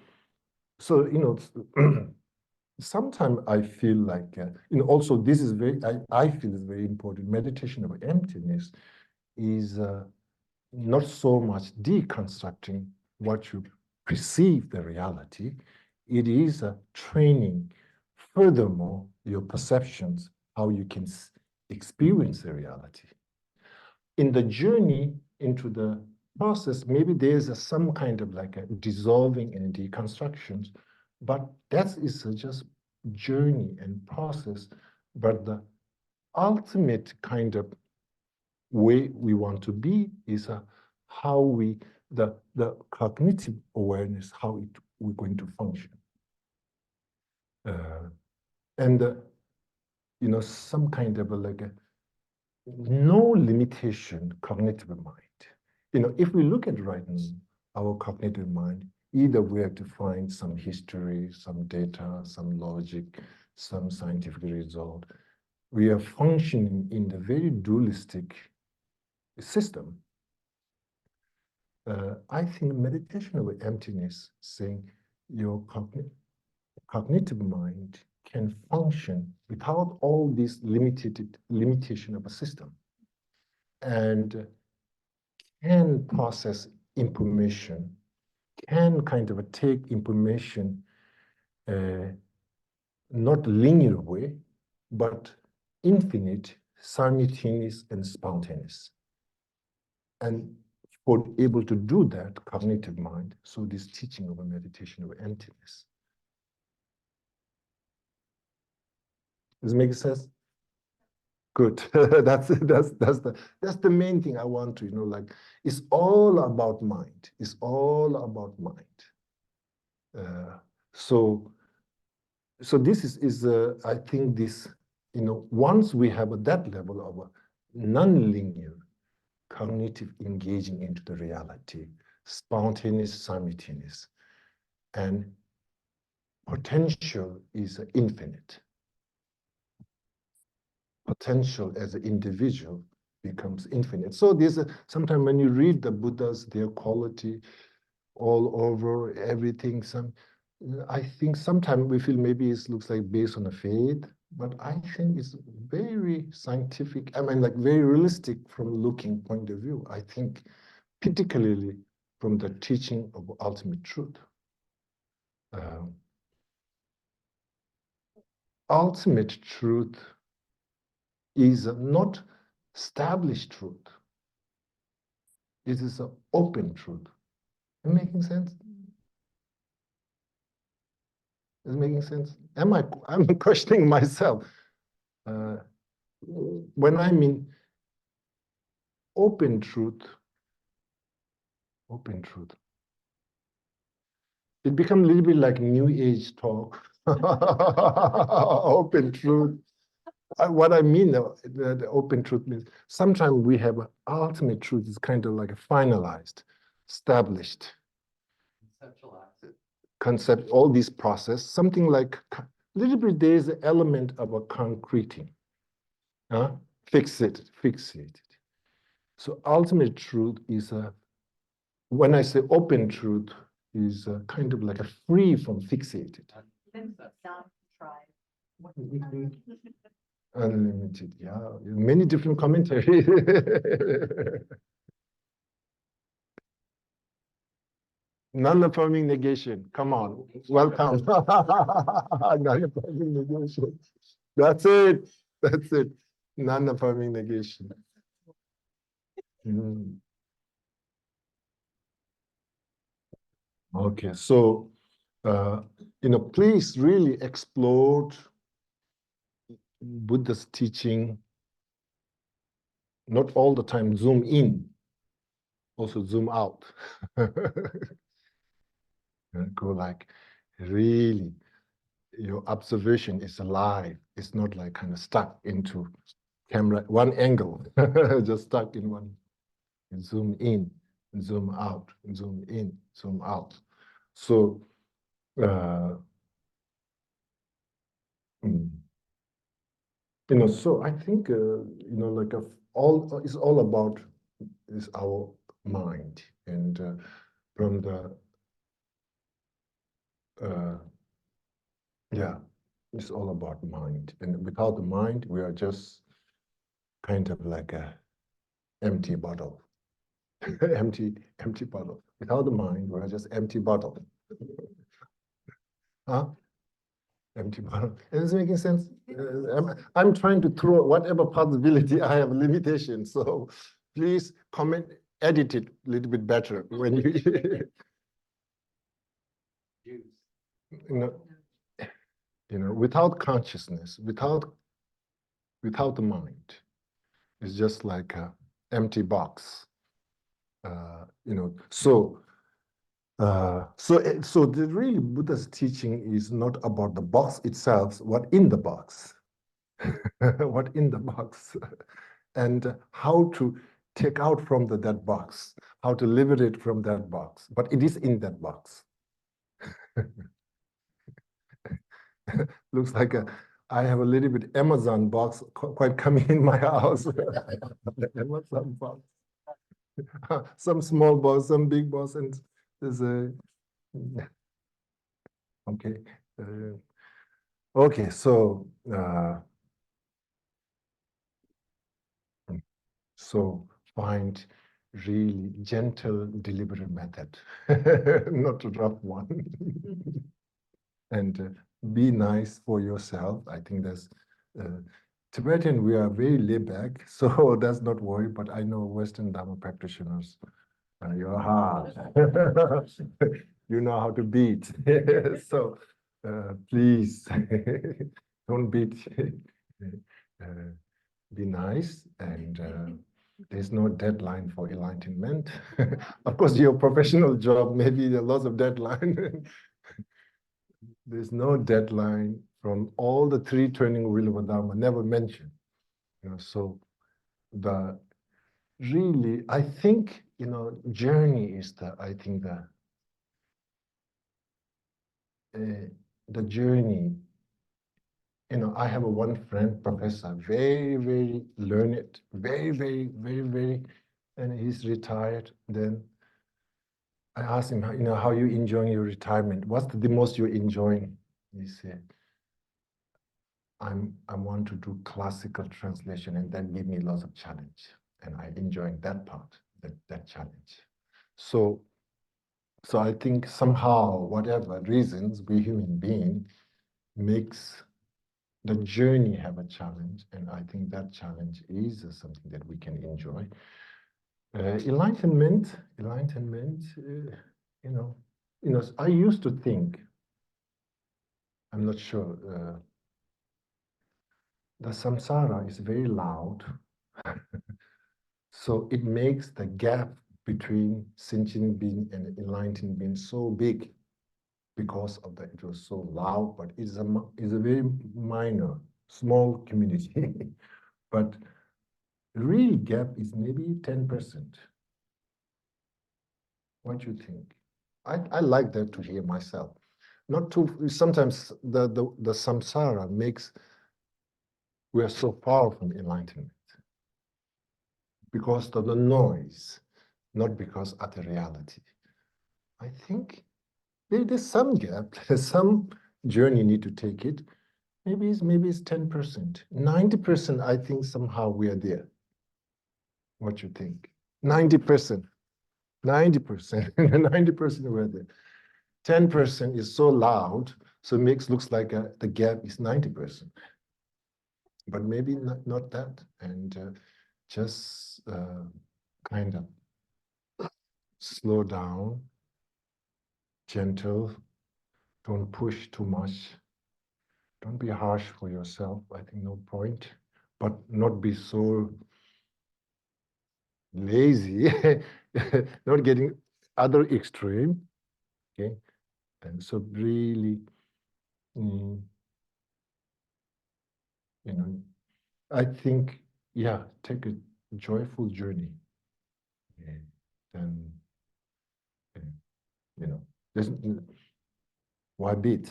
B: sometimes I feel like also this is I feel is very important. Meditation of emptiness is not so much deconstructing what you perceive the reality. It is a training, furthermore, your perceptions, how you can experience the reality. In the journey into the process, maybe there's some kind of like a dissolving and deconstructions, but that is just journey and process. But the ultimate kind of way we want to be is how the cognitive awareness, how we're going to function. And some kind of no limitation cognitive mind. If we look at right now, our cognitive mind, either we have to find some history, some data, some logic, some scientific result. We are functioning in the very dualistic system. I think meditation of emptiness, saying your cognitive mind can function without all this limitation of a system, and can process information, can kind of take information not linear way, but infinite, simultaneous, and spontaneous. And for able to do that, cognitive mind, so this teaching of a meditation of emptiness. Does it make sense? Good. that's the main thing I want to, like, it's all about mind. It's all about mind. So this is I think this, once we have that level of a non-linear cognitive engaging into the reality, spontaneous, simultaneous, and potential is infinite. Potential as an individual becomes infinite. So there's sometimes when you read the Buddhas, their quality all over everything, I think sometimes we feel maybe it looks like based on a faith, but I think it's very scientific. I mean, like very realistic from looking point of view. I think particularly from the teaching of ultimate truth. Ultimate truth is not established truth. It is an open truth. Am I making sense? Is it making sense? I'm questioning myself. When I mean open truth, it becomes a little bit like New Age talk. Open truth. What I mean, the open truth means sometimes we have ultimate truth is kind of like a finalized, established concept, all these process, something like a little bit there's an element of a concreting, fixated. So ultimate truth is when I say open truth, is kind of like a free from fixated. Unlimited, yeah, many different commentaries. Non-affirming negation, come on, welcome. Non-affirming negation. That's it. Non-affirming negation. Okay, so please really explore Buddha's teaching. Not all the time zoom in, also zoom out. Go like really, your observation is alive. It's not like kind of stuck into camera, one angle, just stuck in one. And zoom in, and zoom out, and zoom in, zoom out. So, so I think, like it's all about is our mind, and from the yeah, it's all about mind, and without the mind, we are just kind of like a empty bottle, empty bottle. Without the mind, we are just empty bottle. Huh? Empty bottle. Is it making sense? I'm trying to throw whatever possibility I have limitations. So please comment, edit it a little bit better when without consciousness, without the mind, it's just like an empty box. So the really Buddha's teaching is not about the box itself, what in the box, what in the box, and how to take out from that box, how to liberate from that box, but it is in that box. Looks like I have a little bit Amazon box quite coming in my house. The Amazon box. Some small box, some big box, and there's a okay. Okay, so find really gentle, deliberate method, not a rough one, and be nice for yourself. I think that's Tibetan, we are very laid back, so that's not worry, but I know Western Dharma practitioners, you're hard. You know how to beat. So please don't beat. Be nice, and there's no deadline for enlightenment. Of course, your professional job, maybe there are lots of deadline. There's no deadline from all the three training wheel of Dharma, never mentioned. So the really, I think, journey is I think the journey. I have one friend, professor, very, very learned, very, very, very, very, and he's retired. Then I asked him, how you enjoying your retirement? What's the most you're enjoying? He said, I want to do classical translation, and that give me lots of challenge, and I enjoying that part, that challenge. So I think somehow, whatever reasons, we human being makes the journey have a challenge, and I think that challenge is something that we can enjoy. Enlightenment, I used to think, I'm not sure, the samsara is very loud. So it makes the gap between sentient being and enlightened being so big because of that. It was so loud, but it's a very minor, small community. But the real gap is maybe 10%. What do you think? I like that to hear myself. Not too, sometimes the samsara makes, we are so far from enlightenment because of the noise, not because of the reality. I think there's some gap, there's some journey need to take it. Maybe it's 10%. 90%, I think somehow we are there. What do you think? 90%. 90%. 90% we're there. 10% is so loud, so it looks like the gap is 90%. But maybe not that. And just kind of slow down, gentle, don't push too much. Don't be harsh for yourself. I think no point, but not be so lazy, not getting other extreme. Okay, and so really, I think, yeah, take a joyful journey. And there's why beat?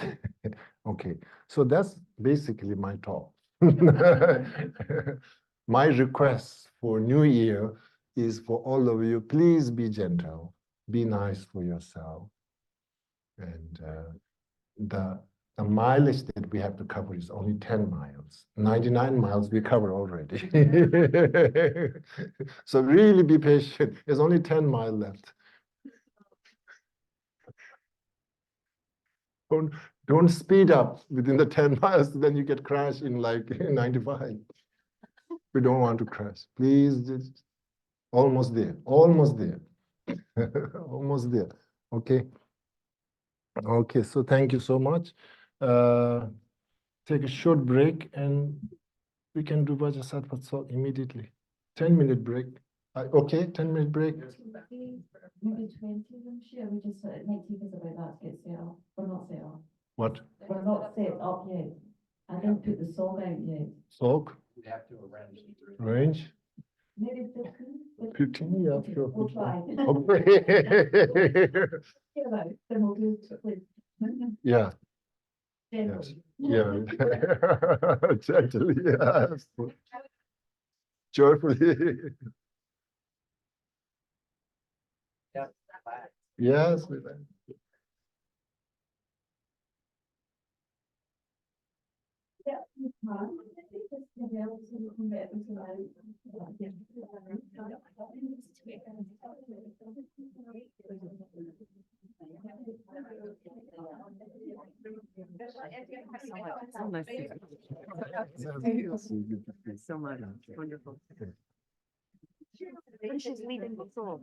B: Okay, so that's basically my talk. My request for New Year is for all of you, please be gentle, be nice for yourself. And the mileage that we have to cover is only 10 miles. 99 miles we cover already. So really be patient. There's only 10 miles left. Don't speed up within the 10 miles, then you get crashed in like 95. We don't want to crash. Please, just almost there, almost there. Almost there. Okay. Okay, so thank you so much. Take a short break and we can do Vajrasattva immediately. 10-minute break. Okay, 10-minute break.
A: Maybe 20 of them, sure, we just, it might take us about that to get set up, or not set up.
B: What?
A: We're not set up yet. I didn't put the song out yet.
B: Soak?
D: We'd have to arrange.
B: Range?
A: Maybe 15?
B: 15, yeah, sure.
A: We'll try.
B: Okay.
A: Yeah, right, then we'll do it quickly.
B: Yeah,
A: Generally.
B: yeah. Gently, yes. Joyfully. Yes.
A: Yeah, you can. I think it's gonna be able to come back into
E: So nice to see you. So much. Wonderful.
F: And she's leaving the soul.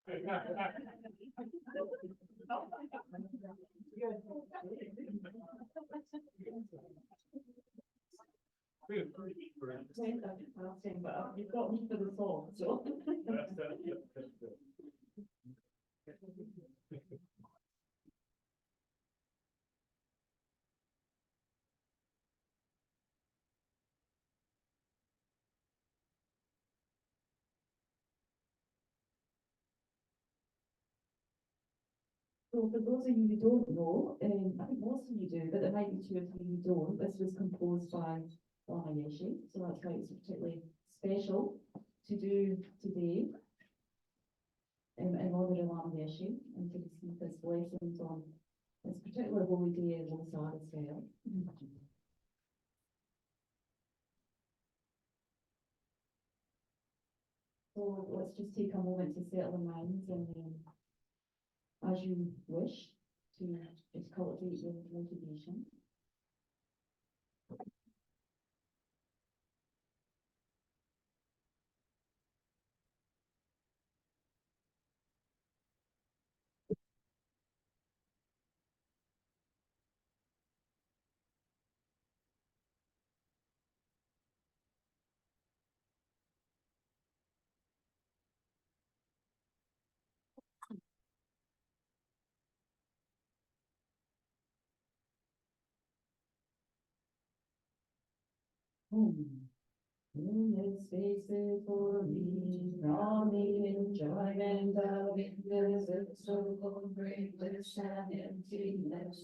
A: But you've got me for the song, so. So for those of you who don't know, I think most of you do, but there might be two or three who don't. This was composed by Lama Yeshe, so that's why it's particularly special to do today. In honor of Lama Yeshe and to receive his blessings on this particular holy day in Losar as well. So let's just take a moment to settle our minds and then, as you wish, to just cultivate your motivation. In his spaces for me, from the enjoyment of invisible great bliss and emptiness,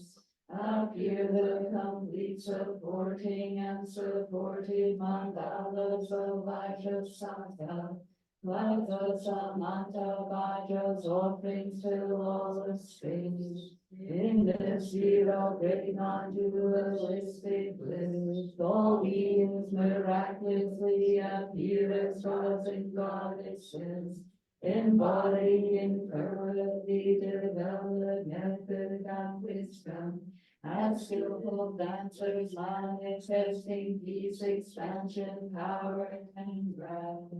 A: appear the complete supporting and supported mandalas of Vajrasattva, like the Samanta Vajra's offerings fill all the space. In the sphere of great non-dualistic bliss, all beings miraculously appear as gods and goddesses, embodying perfectly developed method and wisdom, as skillful dancers manifesting peace, expansion, power, and wrath.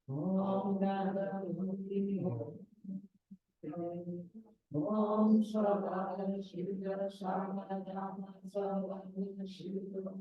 A: Om Ganapati Om Shabbat Shiva Sarvadhamma Sarvadhamma Shiva.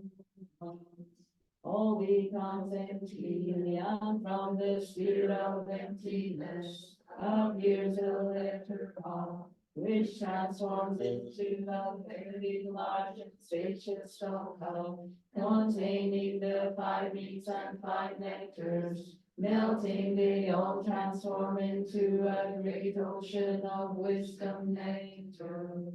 A: All becomes empty, and from the sphere of emptiness appears a letter of, which transforms into a very large and spacious stone, containing the 5 meats and 5 nectars. Melting, they all transform into a great ocean of wisdom nectar.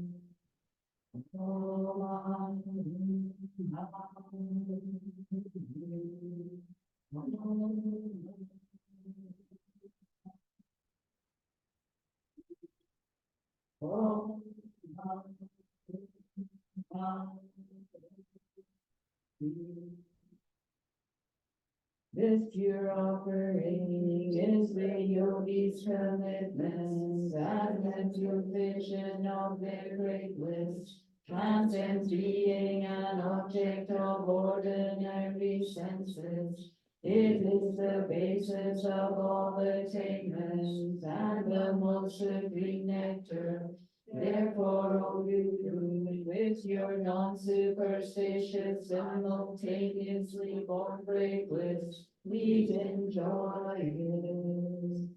A: This pure offering is the yogi's commitment and mental vision of their great bliss, transcends being an object of ordinary senses. It is the basis of all attainments and the most supreme nectar. Therefore, O you, with your non-superstitious, simultaneously born great bliss, please enjoy it.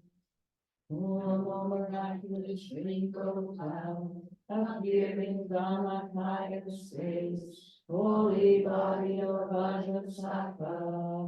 A: O miraculous sprinkle cloud, appearing from a higher space, holy body of Vajrasattva,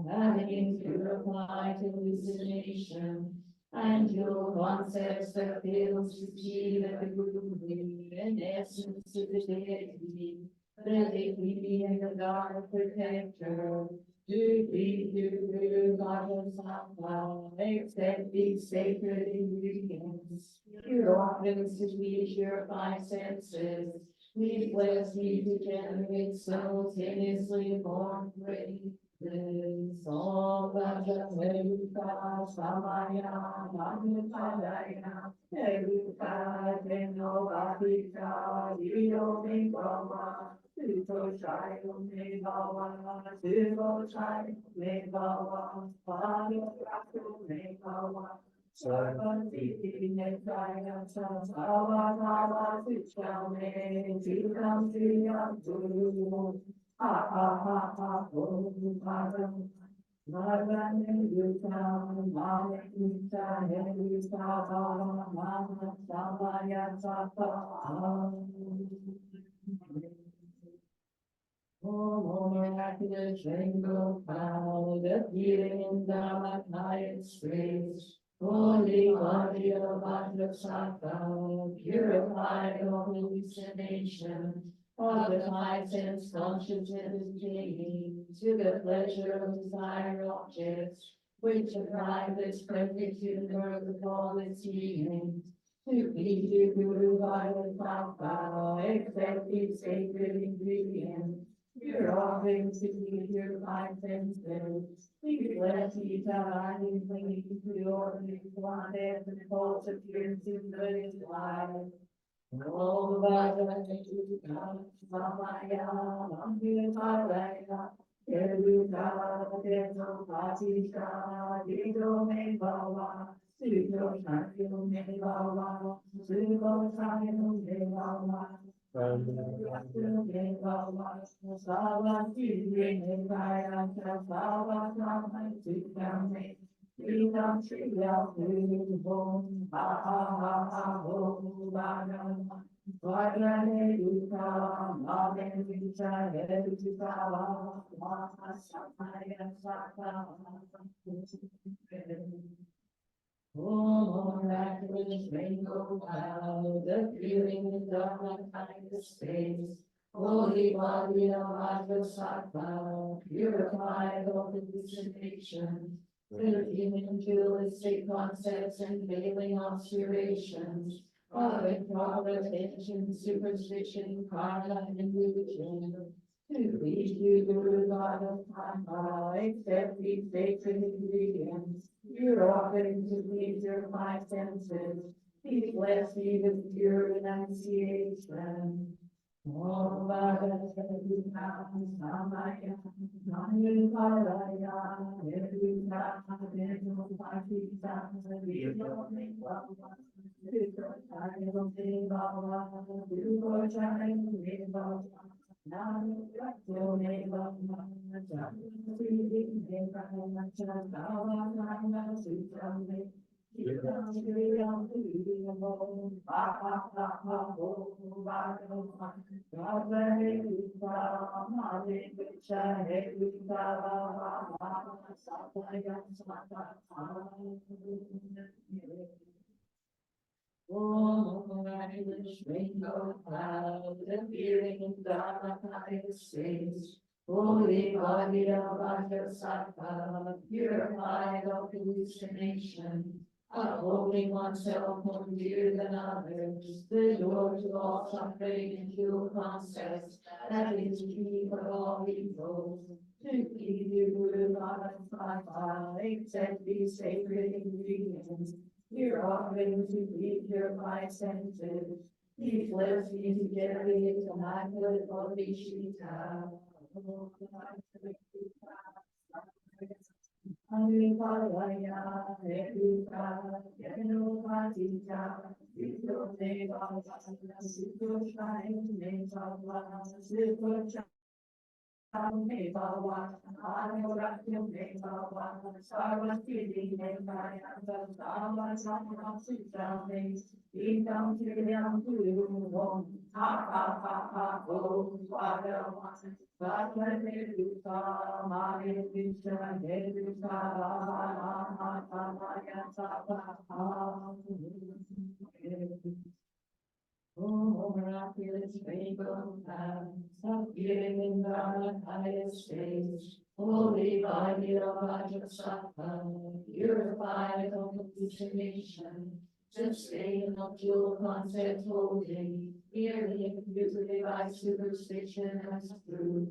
A: having purified hallucination, and your concepts that fails to see the glory and essence of the deity, the deity and the God protector, do please do Guru Vajrasattva, accept these sacred ingredients, your offerings to please your 5 senses. Please bless me to generate simultaneously born great bliss. All Vajrasattva Samaya Manupadaya Erupa Teno Vapika Dio Vingava Suto Chayo Me Bhava Suto Chayo Me Bhava Pada Rato Me Bhava Oh, miraculous rainbow cloud, appearing in the highest space. Holy body of Vajrasattva, purified of hallucination, of the five sense consciousness clinging to the pleasure of desired objects, which deprive its perfect universe of all its being. To please you, Guru Vajrasattva, accept these sacred ingredients. Your offerings to be your five senses. We bless you, God, and bring you to your one and the false appearance in the life. Oh, Bhagavad-gita, Samaya, Amrita, Eruka, Deso, Patisha, Dido, Me, Bhava, Sudo, Shakyo, Me, Bhava, Sudo, Shakyo, Me, Bhava. Oh, miraculous rainbow cloud, appearing in dark and space. Holy body of Vajrasattva, purified of hallucination, filtering dualistic concepts and veiling obscurations, of improper attention, superstition, karma, and illusion. To please you, Guru God of Karma, accept these sacred ingredients. Your offering to please your five senses. Please bless me with pure renunciation. Om Bhagavata Samaya Namakaraya Nirvita Nirvita Oh, miraculous rainbow cloud, appearing in dark highest space. Holy body of Vajrasattva, purified of hallucination, upholding oneself more dear than others, the door to all suffering and pure concepts, that is key for all evils. To please you, Guru Vajrasattva, accept these sacred ingredients. Your offering to please your five senses. Please bless me to carry it to my good Bodhisattva. Hariparaya, Eduka, Yanopatita, Vito Deva, Sito Shine, Neva, Sito Me Bhava, Anurakya Me Bhava, Sarvasiti Me Bhaya, Sarva Sarva Sita Me, Idam Triam Guru, Ha Ha Ha Ha Ho, Vadavan, Vadavan Duka, Maya Vishna, Heduka, Ha Ha Ha Maya Sapa, Ha. Oh, miraculous rainbow cloud, appearing in dark highest space. Holy body of Vajrasattva, purified of hallucination, sustain of pure concept holding, merely imputed by superstition as true.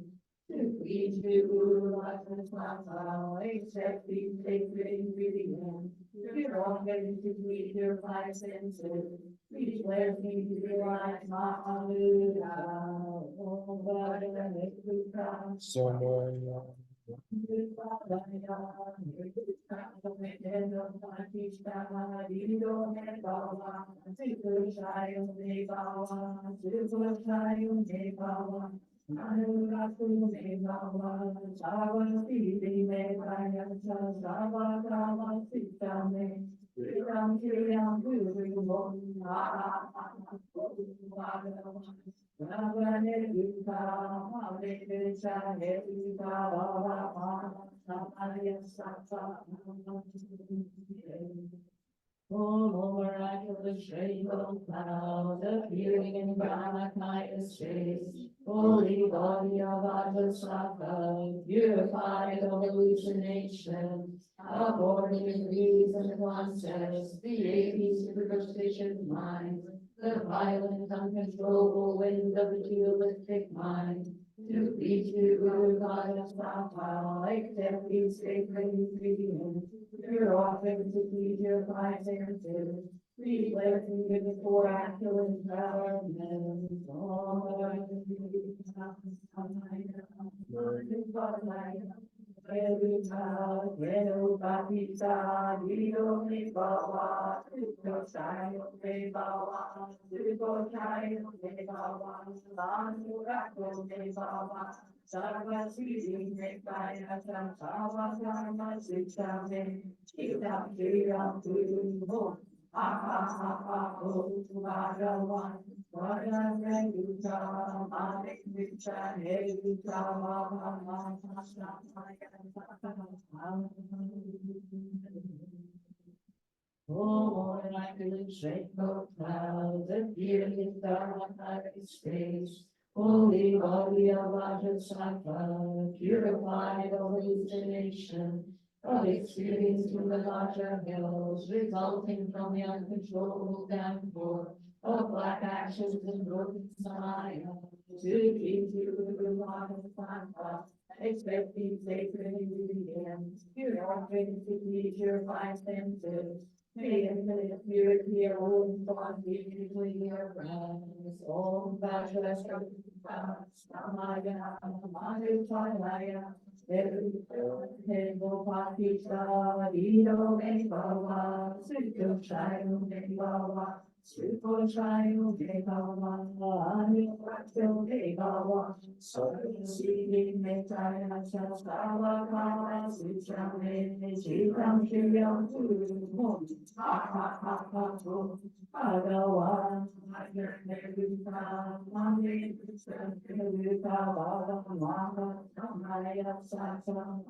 A: To please you, Guru Vajrasattva, accept these sacred ingredients. Your offering to please your five senses. Please let me realize my hallelujah. Oh, God, and Oh, miraculous rainbow cloud, appearing in Brahmakaya's face. Holy body of Vajrasattva, purified of hallucinations, aborting reason concepts, the 80 superstitious mind, the violent, uncontrollable wind of the dualistic mind. To be true, Guru Vajrasattva, accept these sacred ingredients. Your offering to feed your five senses, be blessing with the four actual empowerment. Sarva Sri Nekaya Sarva Sarva Siksame Chita Kriya Tuho Ha Bhagavan Vajra Yuta Mane Vicha Hevita Vama Oh, miraculous rainbow clouds appearing in Dharmakara's face. Holy body of Vajrasattva, purified of hallucination, of experience from the larger hills, resulting from the uncontrollable downpour of black ashes and broken samaya, to keep you the Vajrasattva, expecting sacred ingredients, pure offerings to feed your five senses. May infinite purity of old thought be between your brands. Om Vajrasattva, Samaya, Madhutaya, Evo Patita, Dido Me Bava, Sukho Shayo Me Bava, Sukho Shayo Me Bava, Anuprakto Me Bava, Sarvasiti Me Taya, Shastava Kava, Suchame, Chitam Shiyam Turu, Ha ha ha ha ha, Bhagavan, Nirvita, Mani, Nirvita, Bhava, Maha, Samaya, Sasa,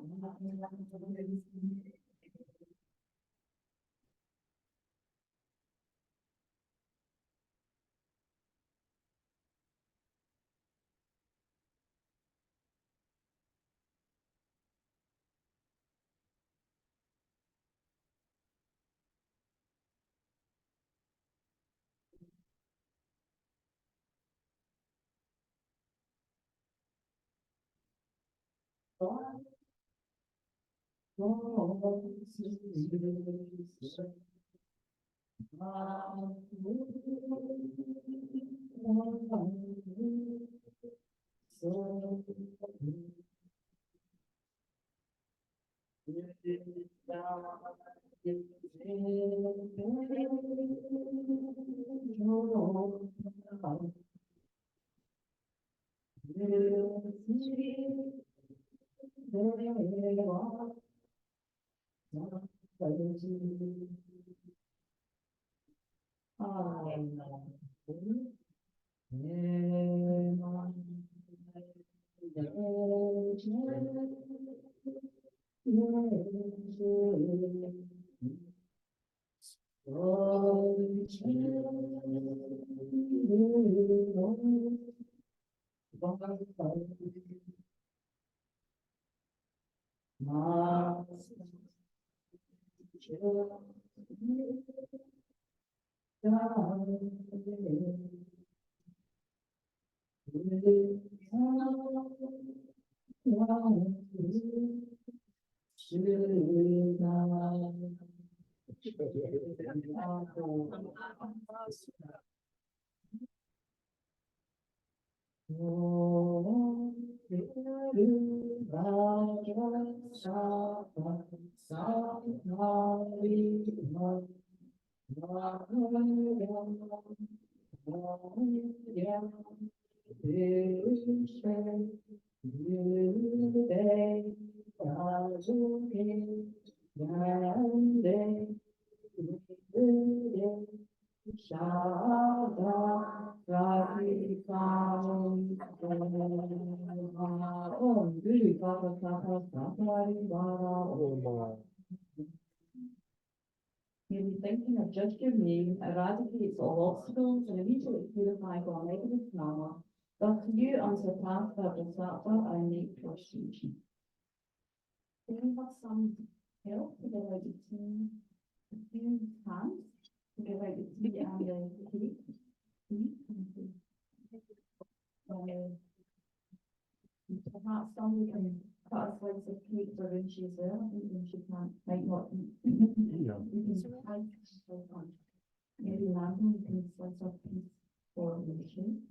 A: You'll be thinking of just your name eradicates all obstacles and immediately purifies all negative karma. Thus you unsurpassed Bodhisattva and make prestige. Can we have some help to give out the tea? A few hands to give out the tea and the cake? Perhaps somebody can cut a slice of cake for Rinpoche as well. I think Rinpoche might not eat.
B: Yeah.
A: You can try so fun. Maybe Landon, you can slice up a piece for Rinpoche.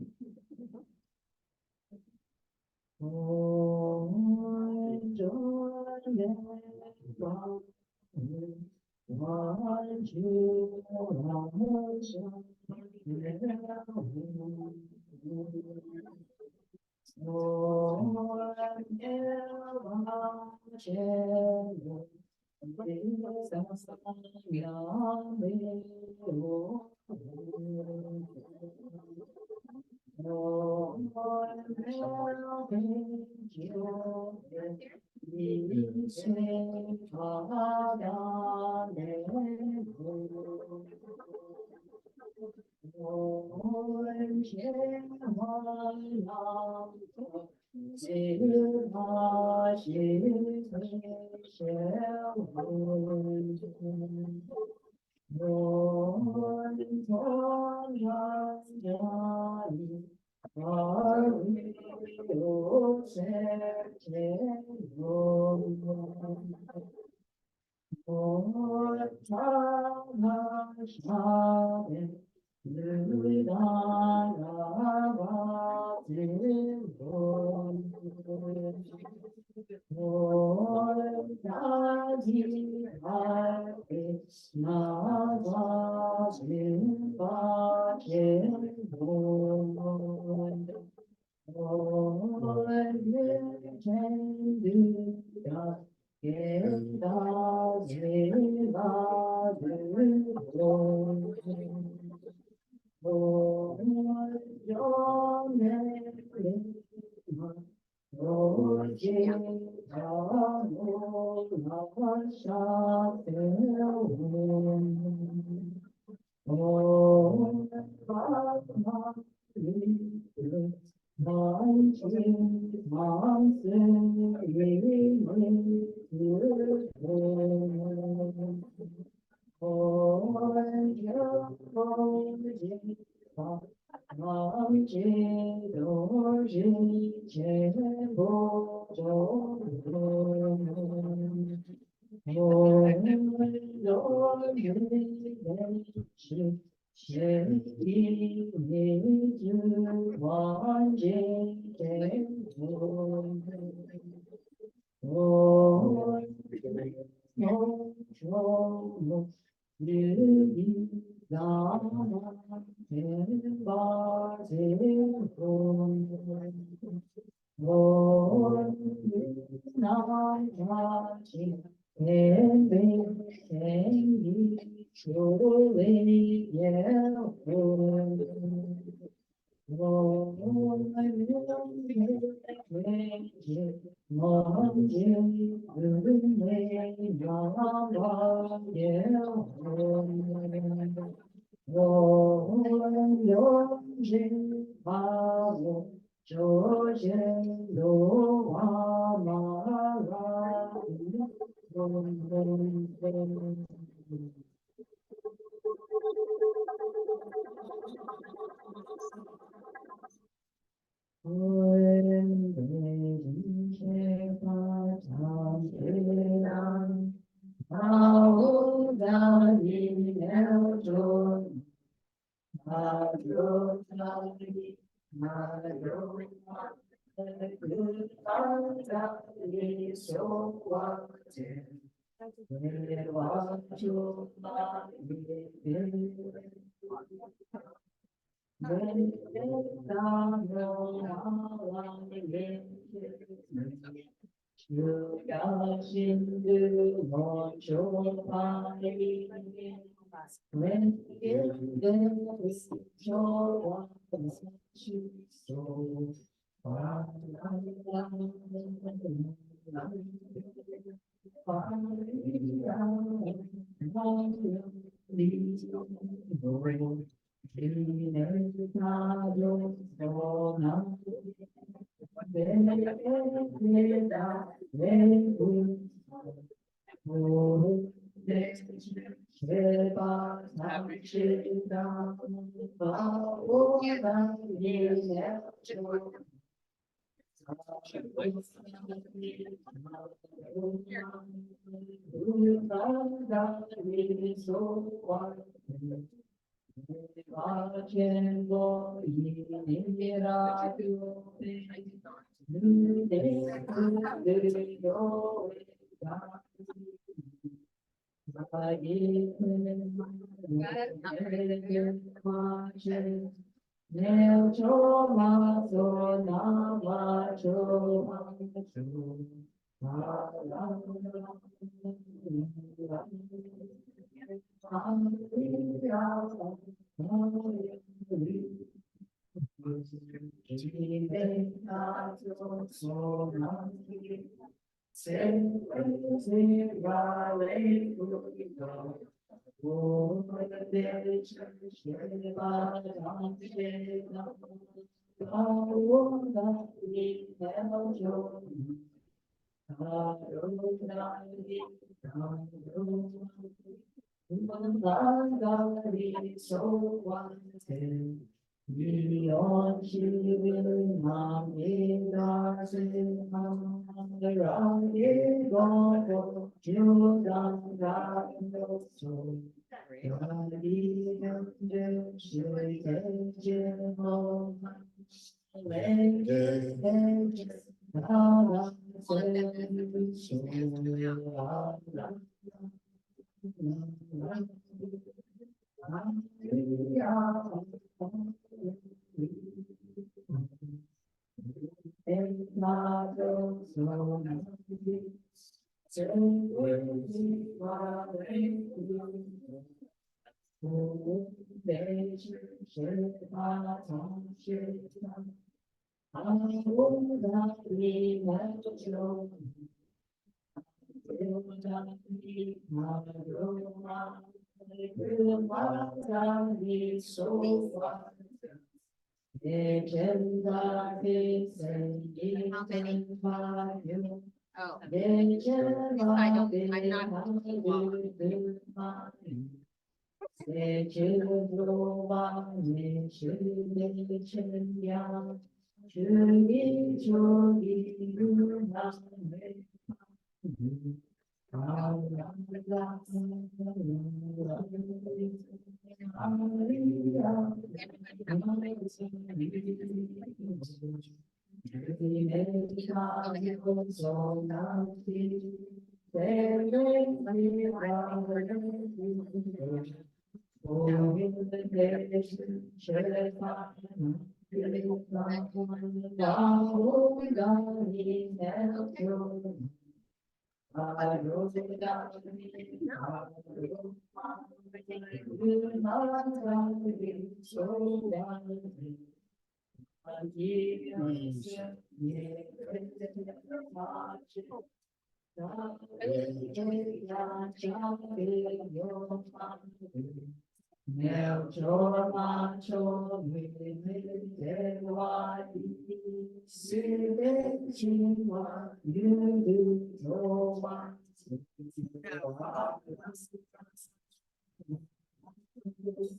F: Oh, I don't, I'm not.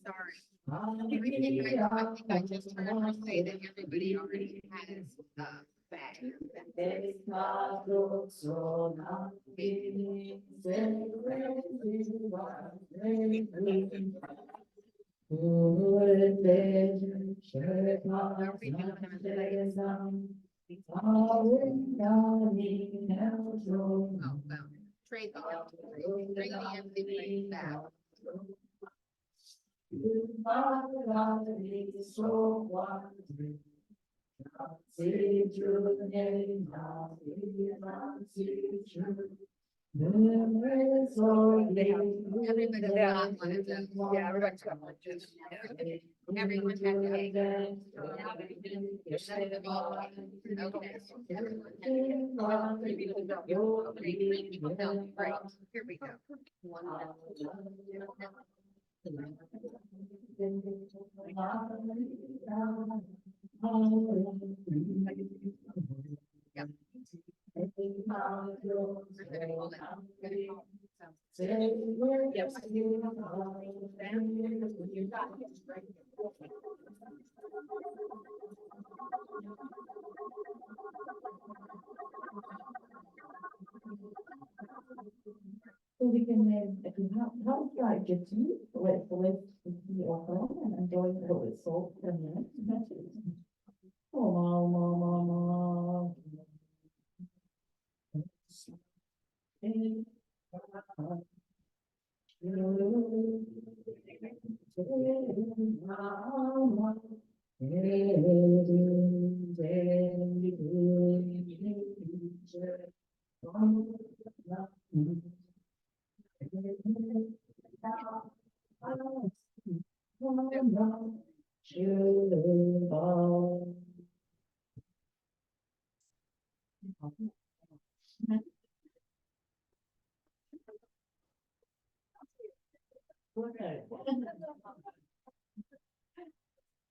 F: Sorry. I think I just heard her say that everybody already has back. Oh, well, trade the empty back. Everybody got one of them.
E: Yeah, everybody's got one.
F: Everyone has a cake. Right, here we go. Yep.
A: So we can, if you have like just you, let the list be open and enjoy the little bit salt for a minute. Oh, mama. Okay.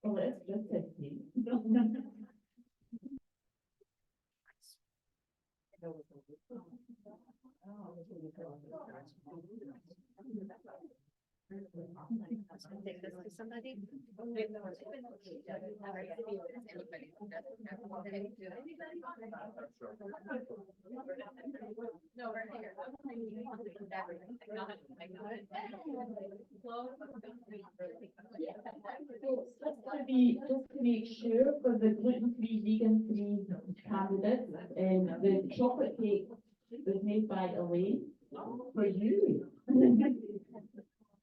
A: Well, it's just a key.
F: Take this to somebody. No, right here.
A: Just to make sure for the gluten-free, vegan-free candidates, the chocolate cake was made by Elaine for you.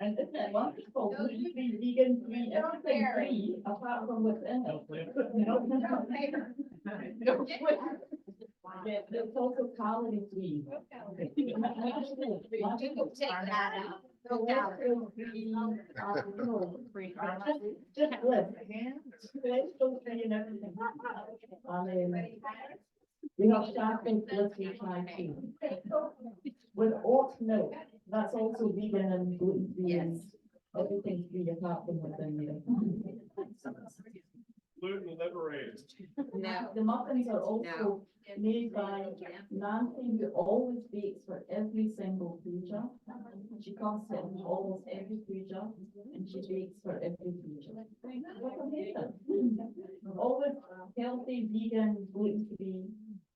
A: And isn't it wonderful? Gluten-free, vegan-free, everything free, apart from what's in it. No flavor. Yeah, it's also calorie free.
F: Take that out. No doubt.
A: Just live. Let's go free and everything. We have starting gluten try too. With oat milk, that's also vegan and gluten free and everything free apart from what's in there.
G: Gluten liberated.
F: No.
A: The muffins are also made by Nancy, who always bakes for every single puja. She comes to almost every puja and she bakes for every puja. That's amazing. Always healthy, vegan, gluten free.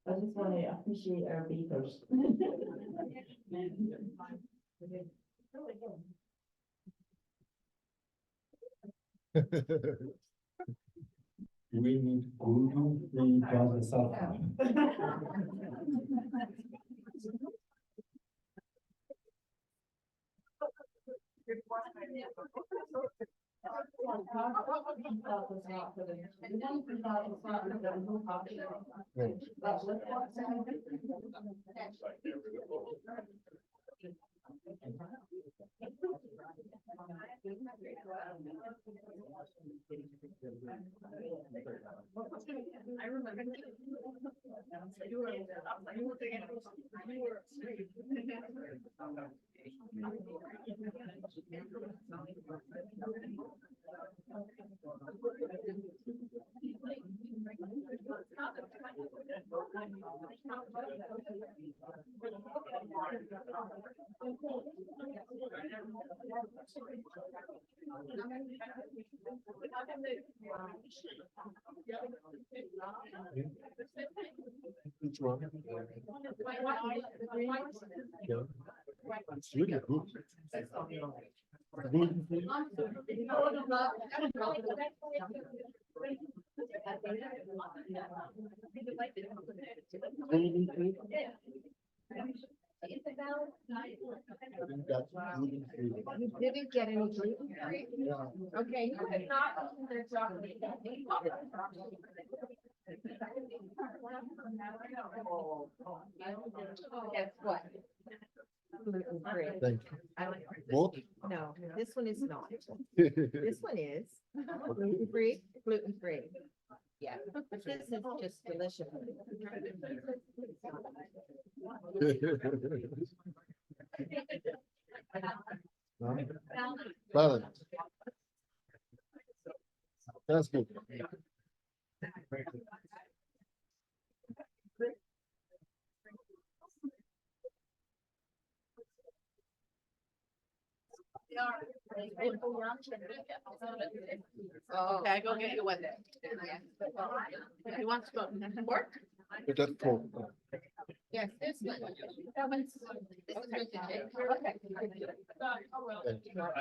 A: I just want to appreciate our bakers.
G: We need gluten-free pasta salad.
F: I remember.
B: Which one? Yeah. It's really good. Gluten-free.
A: It's about.
F: You didn't get any gluten free? Okay. Guess what? Gluten free.
B: Thank you. Both?
F: No, this one is not. This one is gluten free, gluten free. Yeah, but this is just delicious.
B: Balance. That's good.
A: Okay, go get you one day. You want to go work?
B: That's four.
F: Yes, this one.
A: That one's. This is good to take. Okay.
B: Good, thank you.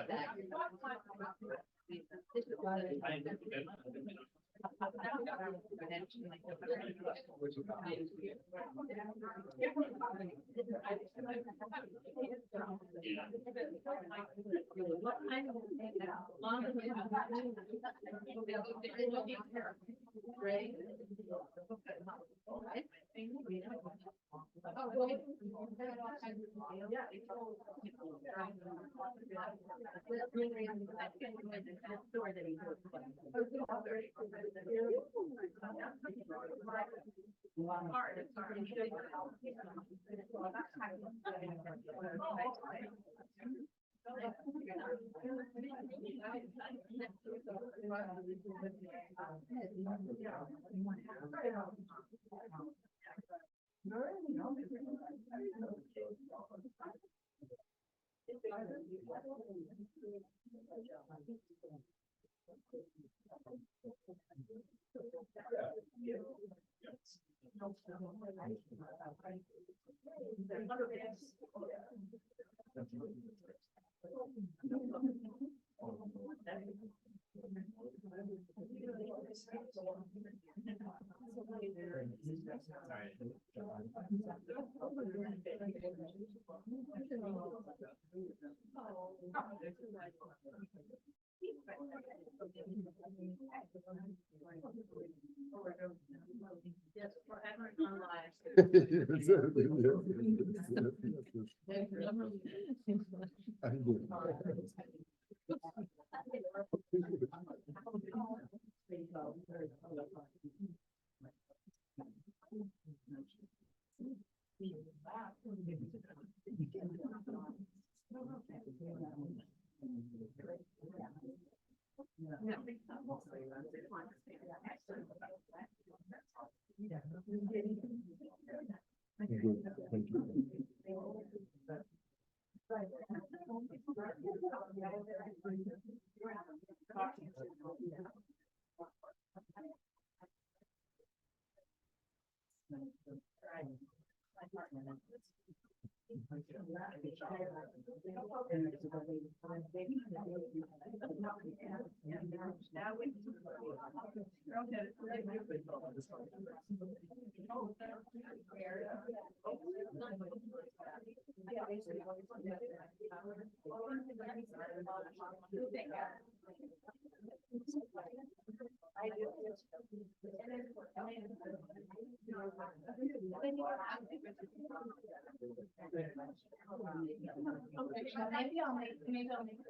A: Maybe I'll make it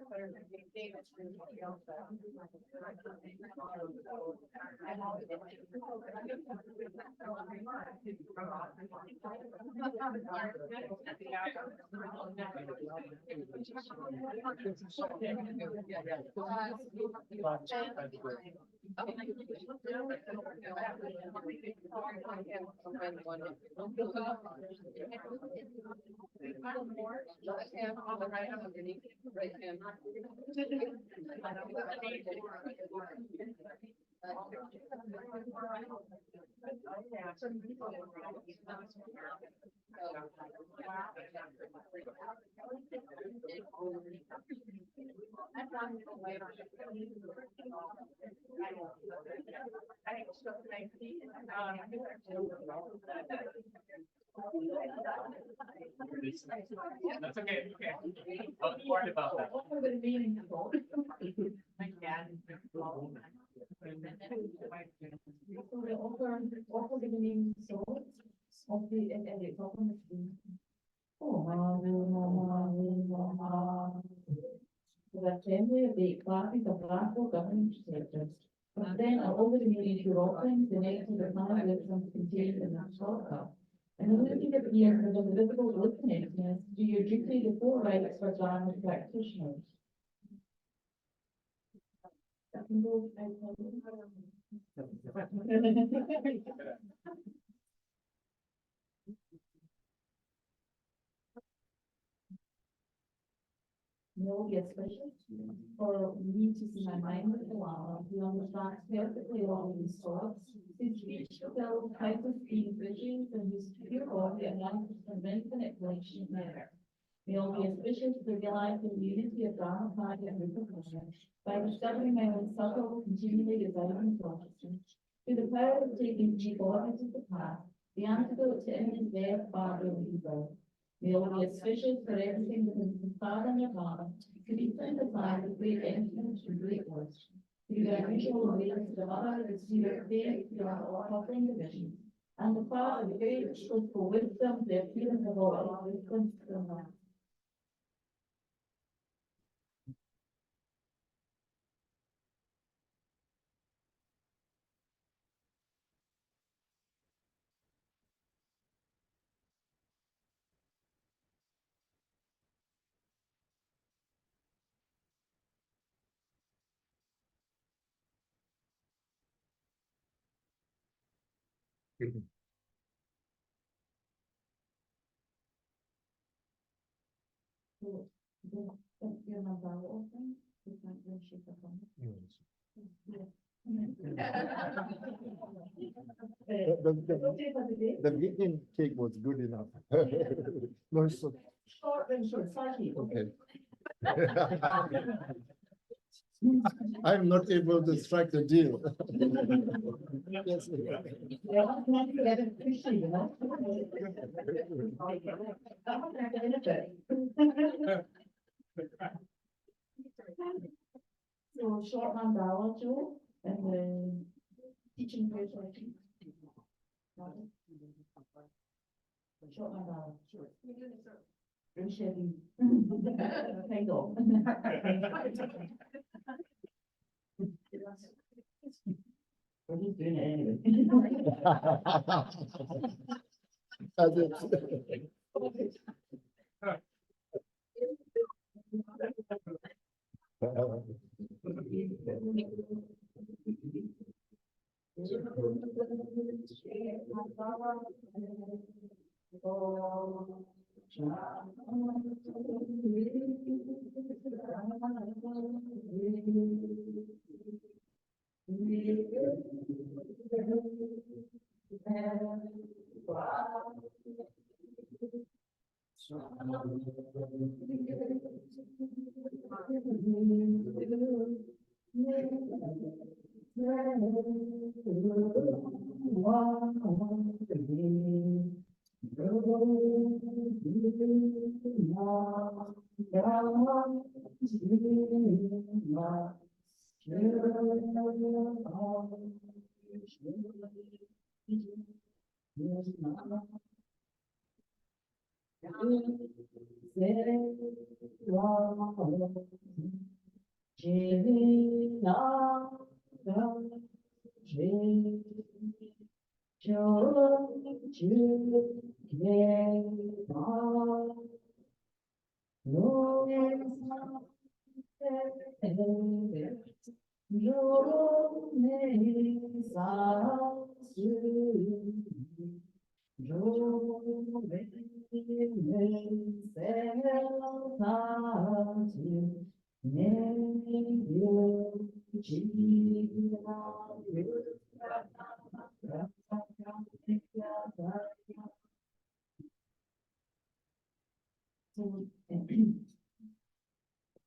A: better than David's.
C: That's okay, okay. I'll be worried about that.
A: Offer the name souls of the and it's often the theme. The family of the classes of classical government sectors. But then over the meeting to open the next to the plan with some contained in that shortcut. And the looking at the year for the visible listening is do your duty the full rights for Dharma practitioners. No, yes, question. Or need to see my mind with the Lama, he understands perfectly all these thoughts. His speech fills countless being visions and his pure body aligns an infinite collection there. May all be auspicious to realize the unity of Dharma and Rupa by discovering my own subtle, continually residing consciousness. Through the power of taking deep bodies of the past, the antidote to imminent death, body, and evil. May all be auspicious for everything that has been found in your heart to be synthesized with great influence and great words. Through the unusual awareness of the Mother, the Seer of faith, beyond all offering divisions, and the Father, the great truthful wisdom, the appearance of all wisdom to the man. So, your number open, you can shake the phone.
B: The vegan cake was good enough. No, it's okay.
A: Short and short, sorry.
B: Okay. I'm not able to strike the deal. Yes.
A: Yeah, I'm not gonna get it fishy, you know? I'm not gonna get it. So short mandala, Joe, and then teaching person. Short mandala, short. Very shabby. Kind of. We're just doing it anyway. So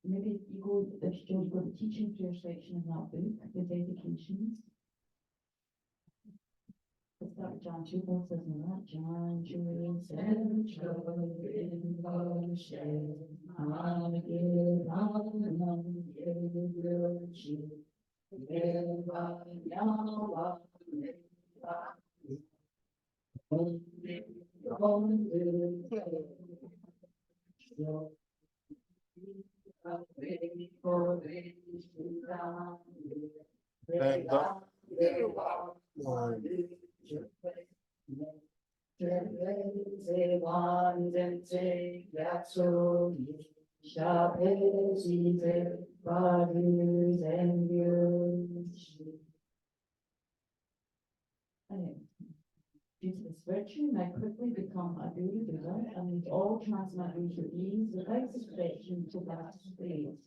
A: maybe you go, if Joe's going to teaching prayer section in that book, the dedications. Let's start with John 2:4 says in that, John 2:8 Due to this virtue, I quickly become a guru Buddha, and with all transmigrate with ease, without subjection to vast space.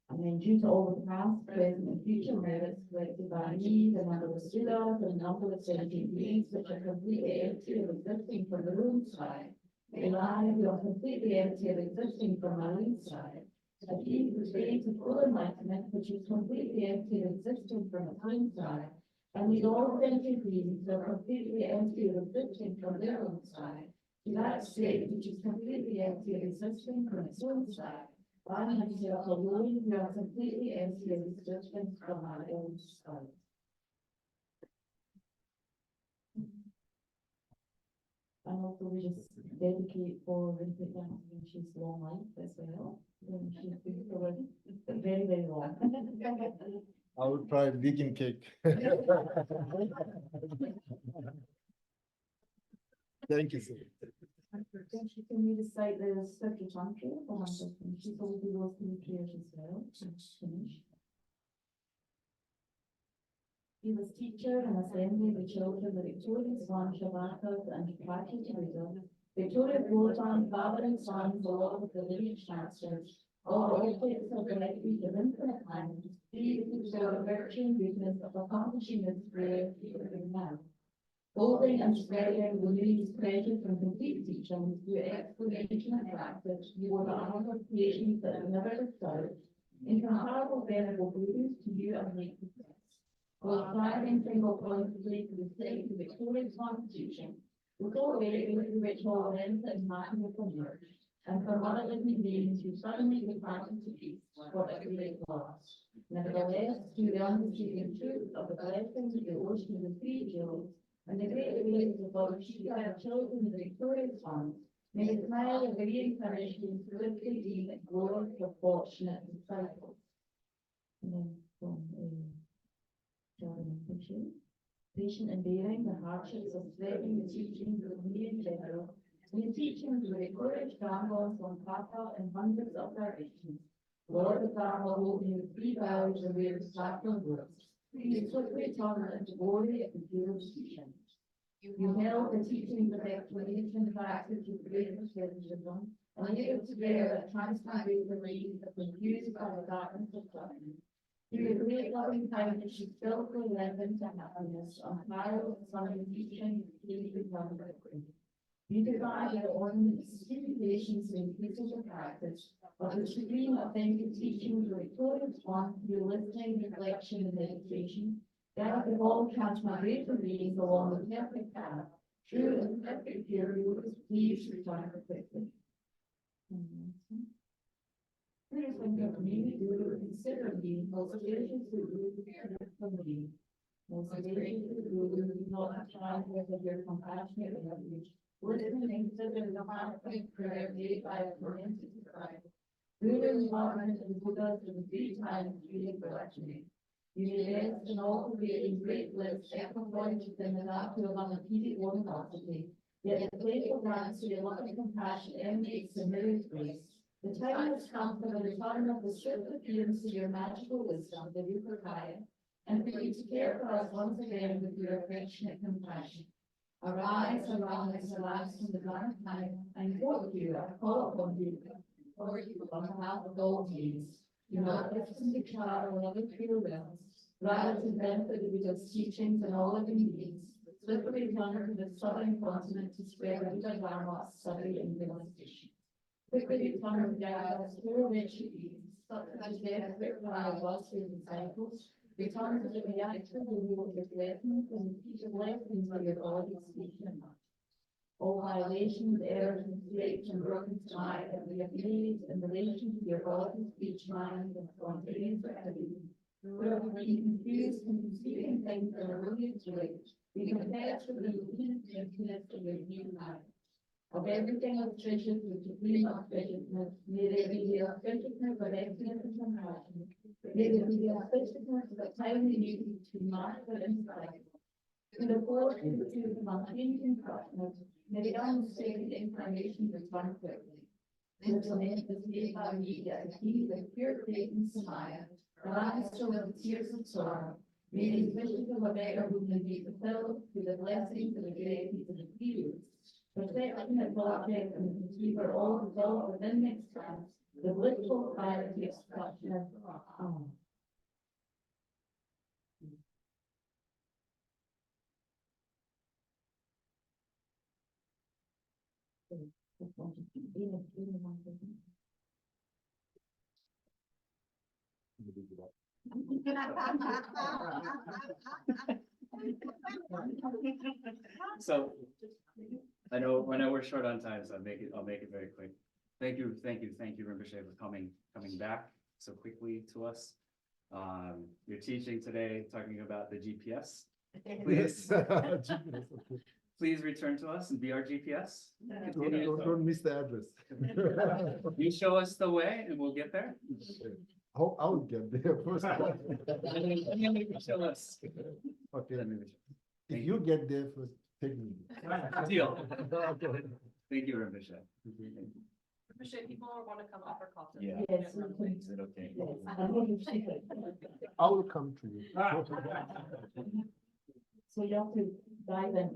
A: And then due to all the past, present, and future merits collected by me, the number of Buddhas, and the number of sentient beings which are completely empty of existing from the own side, and I, who are completely empty of existing from my own side, achieve the state of full enlightenment, which is completely empty of existing from its own side, and lead all sentient beings who are completely empty of existing from their own side, to that state which is completely empty of existing from its own side. I myself alone who are completely empty of existence from my own side. And also we just dedicate for Rinpoche when she's long life as well. When she's been for very, very long.
B: I would try vegan cake. Thank you, sir.
A: Then she can read recite the scripture tantra for her husband. She told you those three prayers as well. Finish. He was teacher and assembly of the children, the victorious one, Shabbatas, and Prati Buddha, victorious Wotan, father and son, the Lord of the lineage masters, all objects of the refuge of infinite mind, these who show the virtue and goodness of accomplishing this prayer here and now. Holding and spreading the news pleasure from complete teaching through explanation and practice, you are the honor of creations that have never disturbed, incomparable venerable gurus to you and make success. While striving single-pointedly for the sake of victorious constitution, with all areas through which all ends and matter converge, and from other living beings who suddenly departed to peace, what a great loss. Nevertheless, through the undeceiving truth of the blessings of the ocean of the three jewels, and the great waves of which you have chosen the victorious ones, may the smile of the reincarnation swiftly be the glory for fortunate disciples. And then from patient and bearing the hardships of spreading the teachings of me in general, and the teachings of the victorious Dharmas on Papa and hundreds of directions. Lord of Dharma, holding the three vows and wear the sacral robes, please swiftly turn into glory and pure teaching. You held the teachings of explanation and practice with great wisdom, and later together that transmigrate the rays that confused by the darkness of time. Through the great loving kindness, you skillfully led them to happiness, unparalleled sun teaching, and become quickly. You divide their ornaments, stipulations, and pieces of practice, but the supreme authentic teachings of the victorious one through listening, reflection, and meditation, guide the whole transmigratory beings along the perfect path, true and perfect purity, please return quickly. Here's when your community guru consider me most gracious guru from me. Most gracious guru do not have time with your compassionate refuge. Listen and consider the heartfelt prayer made by a forensic scribe. Guru Mohammed and Buddhas in 3 times treated virtually. You rest and all creating great bliss, equipoise within the nature of unimpeded luminosity. Yet the playful glance to your loving compassion emanates the mirrored grace. The time has come for the return of the swift appearance of your magical wisdom, the Rupakaya, and for you to care for us once again with your affectionate compassion. Arise, arise, arise from the dark night, I invoke you, I call upon you, for you on behalf of all beings. Do not listen to cloud or other pure wills, rather to benefit the Buddha's teachings and all living beings, swiftly return to the southern continent to spread the Buddha Dharma, study, and realization. Quickly return to guide us through rich beings, such benefit for our Losar disciples, return to the reality of the rule of lessons and teach lessons of your body, speech, and mind. All violations, errors, mistakes, and broken time that we have made in relation to your body, speech, mind, and spontaneous activity. Where we be confused and conceiving things that are really true, we confess to the obedience and connect to your new life. Of everything of treasures which is being of treasuredness, may there be the treasuredness of excellence and compassion. May there be the treasuredness of a timely duty to master and sight. In the course of the truth of unchanging darkness, may the unstated incarnation respond quickly. This will make the state by me as he with pure faith and smile, the last of the tears of sorrow. May these wishes of a beggar who can be fulfilled through the blessings of the deities and the fears. Perfection and project and conceiver all resolve within next time, the blissful clarity of structure. Amen.
C: So I know we're short on time, so I'll make it very quick. Thank you, Rinpoche, for coming back so quickly to us. You're teaching today, talking about the GPS. Please, please return to us and be our GPS.
B: Don't miss the address.
C: You show us the way and we'll get there.
B: I'll get there first.
C: Show us.
B: Okay,
C: Let me show.
B: if you get there first, take me.
C: Deal. Thank you, Rinpoche.
E: Appreciate people want to come offer coffee.
C: Yeah.
A: Yes.
C: Is it okay?
B: I will come to you.
A: So you have to dive in.